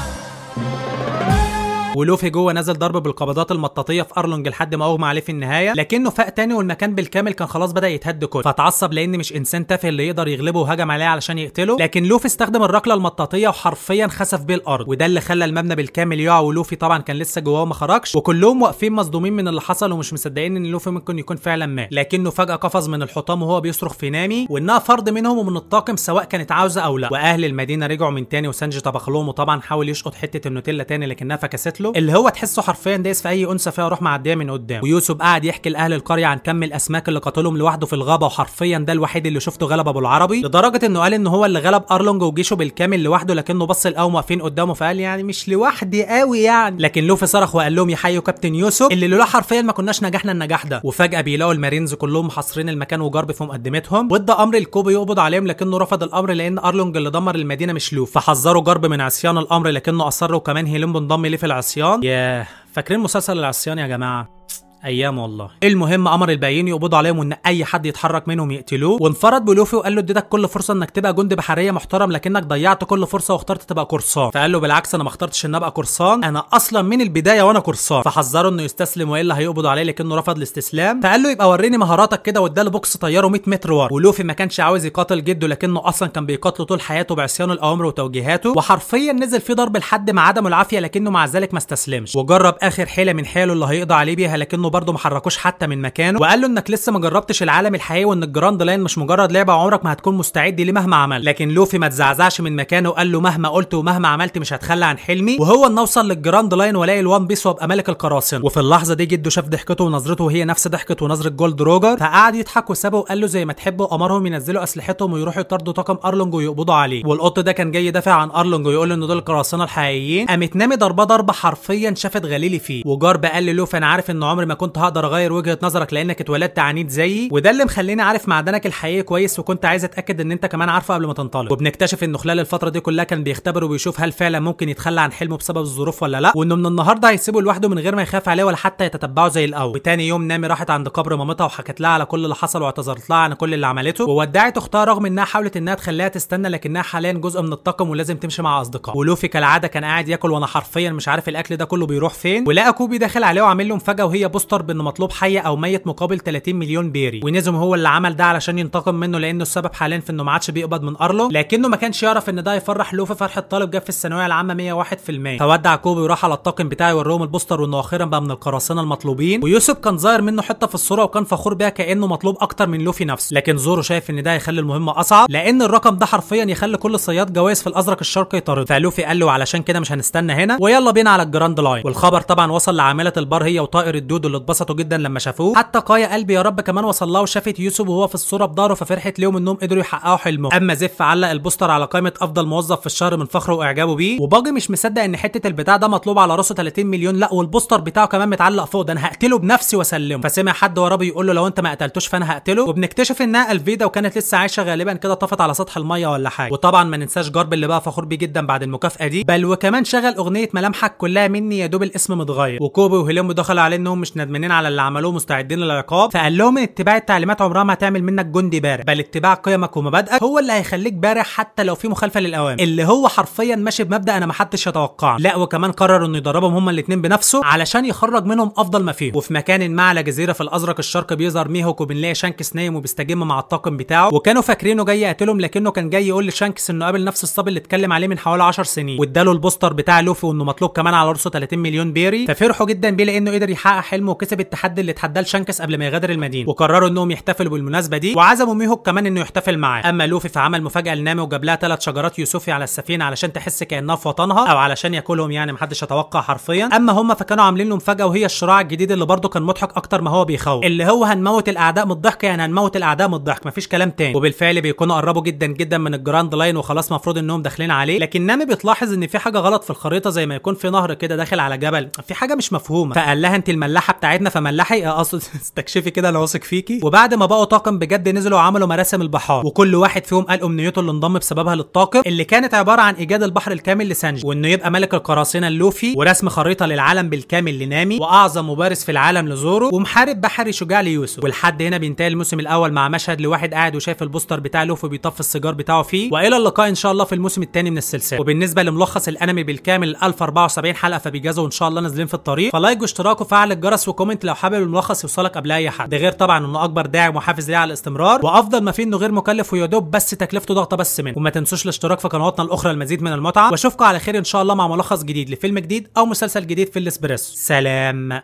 ولوفي جوه نزل ضرب بالقبضات المطاطيه في ارلونج لحد ما اغمى عليه في النهايه، لكنه فاق تاني والمكان بالكامل كان خلاص بدا يتهد كله، فتعصب لان مش انسان تافه اللي يقدر يغلبه وهجم عليه علشان يقتله. لكن لوفي استخدم الركله المطاطيه وحرفيا خسف بيه الارض، وده اللي خلى المبنى بالكامل يقع. ولوفي طبعا كان لسه جواه وما خرجش، وكلهم واقفين مصدومين من اللي حصل ومش مصدقين ان لوفي ممكن يكون فعلا مات. لكنه فجاه قفز من الحطام وهو بيصرخ في نامي وانها فرد منهم ومن الطاقم سواء كانت عاوزه او لا. واهل المدينه رجعوا من تاني وسانجي طبخ لهم، وطبعا حاول يشقط حته النوتيلا تاني لكنها فكست له، اللي هو تحسه حرفيا دايس في اي انثى فيها روح معديه من قدام. ويوسف قاعد يحكي لاهل القريه عن كم الاسماك اللي قتلهم لوحده في الغابه، وحرفيا ده الوحيد اللي شفته غلب ابو العربي، لدرجه انه قال ان هو اللي غلب ارلونج وجيشه بالكامل لوحده، لكنه بص لقاهم واقفين قدامه فقال يعني مش لوحدي قوي يعني. لكن لوفي صرخ وقال لهم يحيوا كابتن يوسف اللي لولا حرفيا ما كناش نجحنا النجاح ده. وفجاه بيلاقوا المارينز كلهم محاصرين المكان وجارب في مقدمتهم، وادى امر الكوبي يقبض عليهم لكنه رفض الامر لان ارلونج اللي دمر المدينه مش لوفي، فحذروا جارب من عصيان الامر لكنه اصر، وكمان هيلين بنضم ليه في العصيان. ياه فاكرين مسلسل العصيان يا جماعه؟ ايام والله. المهم امر الباقيين يقبضوا عليهم وان اي حد يتحرك منهم يقتلوه، وانفرد بلوفي وقال له اديتك كل فرصه انك تبقى جندي بحريه محترم لكنك ضيعت كل فرصه واخترت تبقى قرصان. فقال له بالعكس انا ما اخترتش ان ابقى قرصان، انا اصلا من البدايه وانا قرصان. فحذره انه يستسلم والا هيقبضوا عليه لكنه رفض الاستسلام. فقال له يبقى وريني مهاراتك كده، واداله بوكس طياره 100 متر ورا. ولوفي ما كانش عاوز يقاتل جده لكنه اصلا كان بيقاتله طول حياته بعصيان الاوامر وتوجيهاته، وحرفيا نزل فيه ضرب لحد ما عدم العافيه لكنه مع ذلك ما استسلمش، وجرب اخر حيله من حيله اللي هيقضي عليه بيها لكنه برده ما حركوش حتى من مكانه، وقال له انك لسه ما جربتش العالم الحقيقي وان الجراند لاين مش مجرد لعبه وعمرك ما هتكون مستعد ليه مهما عمل. لكن لوفي ما تزعزعش من مكانه وقال له مهما قلت ومهما عملت مش هتخلى عن حلمي، وهو ان اوصل للجراند لاين والاقي الوان بيس وابقى ملك القراصنه. وفي اللحظه دي جده شاف ضحكته ونظرته وهي نفس ضحكه ونظره جولد روجر، فقعد يضحك وسابه وقال له زي ما تحبوا، وامرهم ينزلوا اسلحتهم ويروحوا يطاردوا طاقم ارلونج ويقبضوا عليه. والقط ده كان جاي يدافع عن ارلونج ويقول له ان دول القراصنه الحقيقيين، قامت نامي ضربه حرفيا شافت غليلي فيه. وجارب قال للوفي انا عارف ان عمري ما كنت هقدر اغير وجهه نظرك لانك اتولدت عنيد زيي، وده اللي مخليني عارف معدنك الحقيقي كويس، وكنت عايز اتاكد ان انت كمان عارفه قبل ما تنطلق. وبنكتشف انه خلال الفتره دي كلها كان بيختبر وبيشوف هل فعلا ممكن يتخلى عن حلمه بسبب الظروف ولا لا، وانه من النهارده هيسيبه لوحده من غير ما يخاف عليه ولا حتى يتتبعه زي الاول. وتاني يوم نامي راحت عند قبر مامتها وحكت لها على كل اللي حصل واعتذرت لها عن كل اللي عملته، وودعت اختها رغم انها حاولت انها تخليها تستنى لكنها حاليا جزء من الطاقم ولازم تمشي مع اصدقاء. ولوفي كالعاده كان قاعد ياكل وانا حرفيا مش عارف الاكل ده كله بيروح فين، ولقى كوبي داخل عليه وعامل له مفاجاه وهي بوستر بانه مطلوب حي او ميت مقابل 30 مليون بيري، ونزم هو اللي عمل ده علشان ينتقم منه لانه السبب حاليا في انه ما عادش بيقبض من ارلونج، لكنه ما كانش يعرف ان ده يفرح لوفي فرحه طالب جاب في الثانويه العامه 101%. فودع كوبي وراح على الطاقم بتاعه يوريهم البوستر وانه اخيرا بقى من القراصنه المطلوبين. ويوسف كان ظاهر منه حته في الصوره وكان فخور بيها كانه مطلوب اكتر من لوفي نفسه، لكن زورو شايف ان ده هيخلي المهمه اصعب لان الرقم ده حرفيا يخلي كل صياد جوائز في الازرق الشرقي يطارد. فلوفي قال له علشان كده مش هنستنى هنا ويلا بينا على الجراند لاين. والخبر طبعا وصل لعامله البار هي وطائر الدود اللي اتبسطوا جدا لما شافوه، حتى قايا قلبي يا رب كمان وصل لها وشافت يوسف وهو في الصوره بضهره ففرحت ليهم انهم قدروا يحققوا حلمهم. اما زف علق البوستر على قائمه افضل موظف في الشهر من فخره واعجابه بيه، وباجي مش مصدق ان حته البتاع ده مطلوب على راسه 30 مليون، لا والبوستر بتاعه كمان متعلق فوق، ده انا هقتله بنفسي واسلمه. فسمع حد وراه بيقول له لو انت ما قتلتوش فانا هقتله، وبنكتشف انها الفيدا وكانت لسه عايشه غالبا كده طفت على سطح الميه ولا حاجه. وطبعا ما ننساش جارب اللي بقى فخور بيه جدا بعد المكافاه دي، بل وكمان شغل اغنيه ملامحك كلها مني يا دوب الاسم متغير. وكوبي وهيليمو دخلوا عليه انهم مش ندمانين على اللي عملوه مستعدين للعقاب، فقال لهم ان اتباع التعليمات عمرها ما هتعمل منك جندي بارع، بل اتباع قيمك ومبادئك هو اللي هيخليك بارع حتى لو في مخالفه للاوامر، اللي هو حرفيا ماشي بمبدا انا ما حدش يتوقعني. لا وكمان قرر انه يدربهم هما الاثنين بنفسه علشان يخرج منهم افضل ما فيهم. وفي مكان ما على جزيره في الازرق الشرقي بيظهر ميهوك وبنلاقي شانكس نايم وبيستجم مع الطاقم بتاعه، وكانوا فاكرينه جاي يقتلهم لكنه كان جاي يقول لشانكس انه قابل نفس الصبي اللي اتكلم عليه من حوالي 10 سنين، واداله البوستر بتاع لوفي وانه مطلوب كمان على راسه 30 مليون بيري. ففرحوا جدا بيه لانه قدر يحقق حلمه وكسب التحدي اللي اتحداه لشانكس قبل ما يغادر المدينه، وقرروا انهم يحتفلوا بالمناسبه دي، وعزموا ميهوك كمان انه يحتفل معاه. اما لوفي فعمل مفاجاه لنامي وجاب لها 3 شجرات يوسفي على السفينه علشان تحس كانها في وطنها، او علشان ياكلهم يعني محدش يتوقع حرفيا. اما هم فكانوا عاملين له مفاجاه، وهي الشراع الجديد اللي برده كان مضحك اكتر ما هو بيخوف، اللي هو هنموت الاعداء من الضحك، يعني هنموت الاعداء من الضحك مفيش كلام تاني. وبالفعل بيكونوا قربوا جدا جدا من الجراند لاين وخلاص مفروض انهم داخلين عليه، لكن نامي بتلاحظ ان في حاجه غلط في الخريطه، زي ما يكون في نهر كده داخل على جبل، في حاجه مش مفهومه. فقال لها انت الملاحه بتاعتنا، فملاحي اقصد استكشفي كده انا واثق فيكي. وبعد ما بقوا طاقم بجد نزلوا وعملوا مراسم البحار، وكل واحد فيهم قال امنيته اللي انضم بسببها للطاقم، اللي كانت عباره عن ايجاد البحر الكامل لسانجي، وانه يبقى ملك القراصنه لوفي، ورسم خريطه للعالم بالكامل لنامي، واعظم مبارز في العالم لزورو، ومحارب بحري شجاع ليوسف. ولحد هنا بينتهي الموسم الاول مع مشهد لواحد قاعد وشايف البوستر بتاع لوفي بيطفي السيجار بتاعه فيه. والى اللقاء ان شاء الله في الموسم الثاني من السلسله. وبالنسبه لملخص الانمي بالكامل 1074 حلقه فبيجازوا ان شاء الله نازلين في الطريق، فلايك واشتراك وفعل الجرس وكومنت لو حابب الملخص يوصلك قبل اي حد. ده غير طبعا انه اكبر داعم وحافز ليه على الاستمرار، وافضل ما فيه انه غير مكلف ويدوب بس تكلفته ضغطه بس منه. وما تنسوش الاشتراك في قنواتنا الاخرى لمزيد من المتعه، واشوفكم على خير ان شاء الله مع ملخص جديد لفيلم جديد او مسلسل جديد في الاسبريسو. سلام.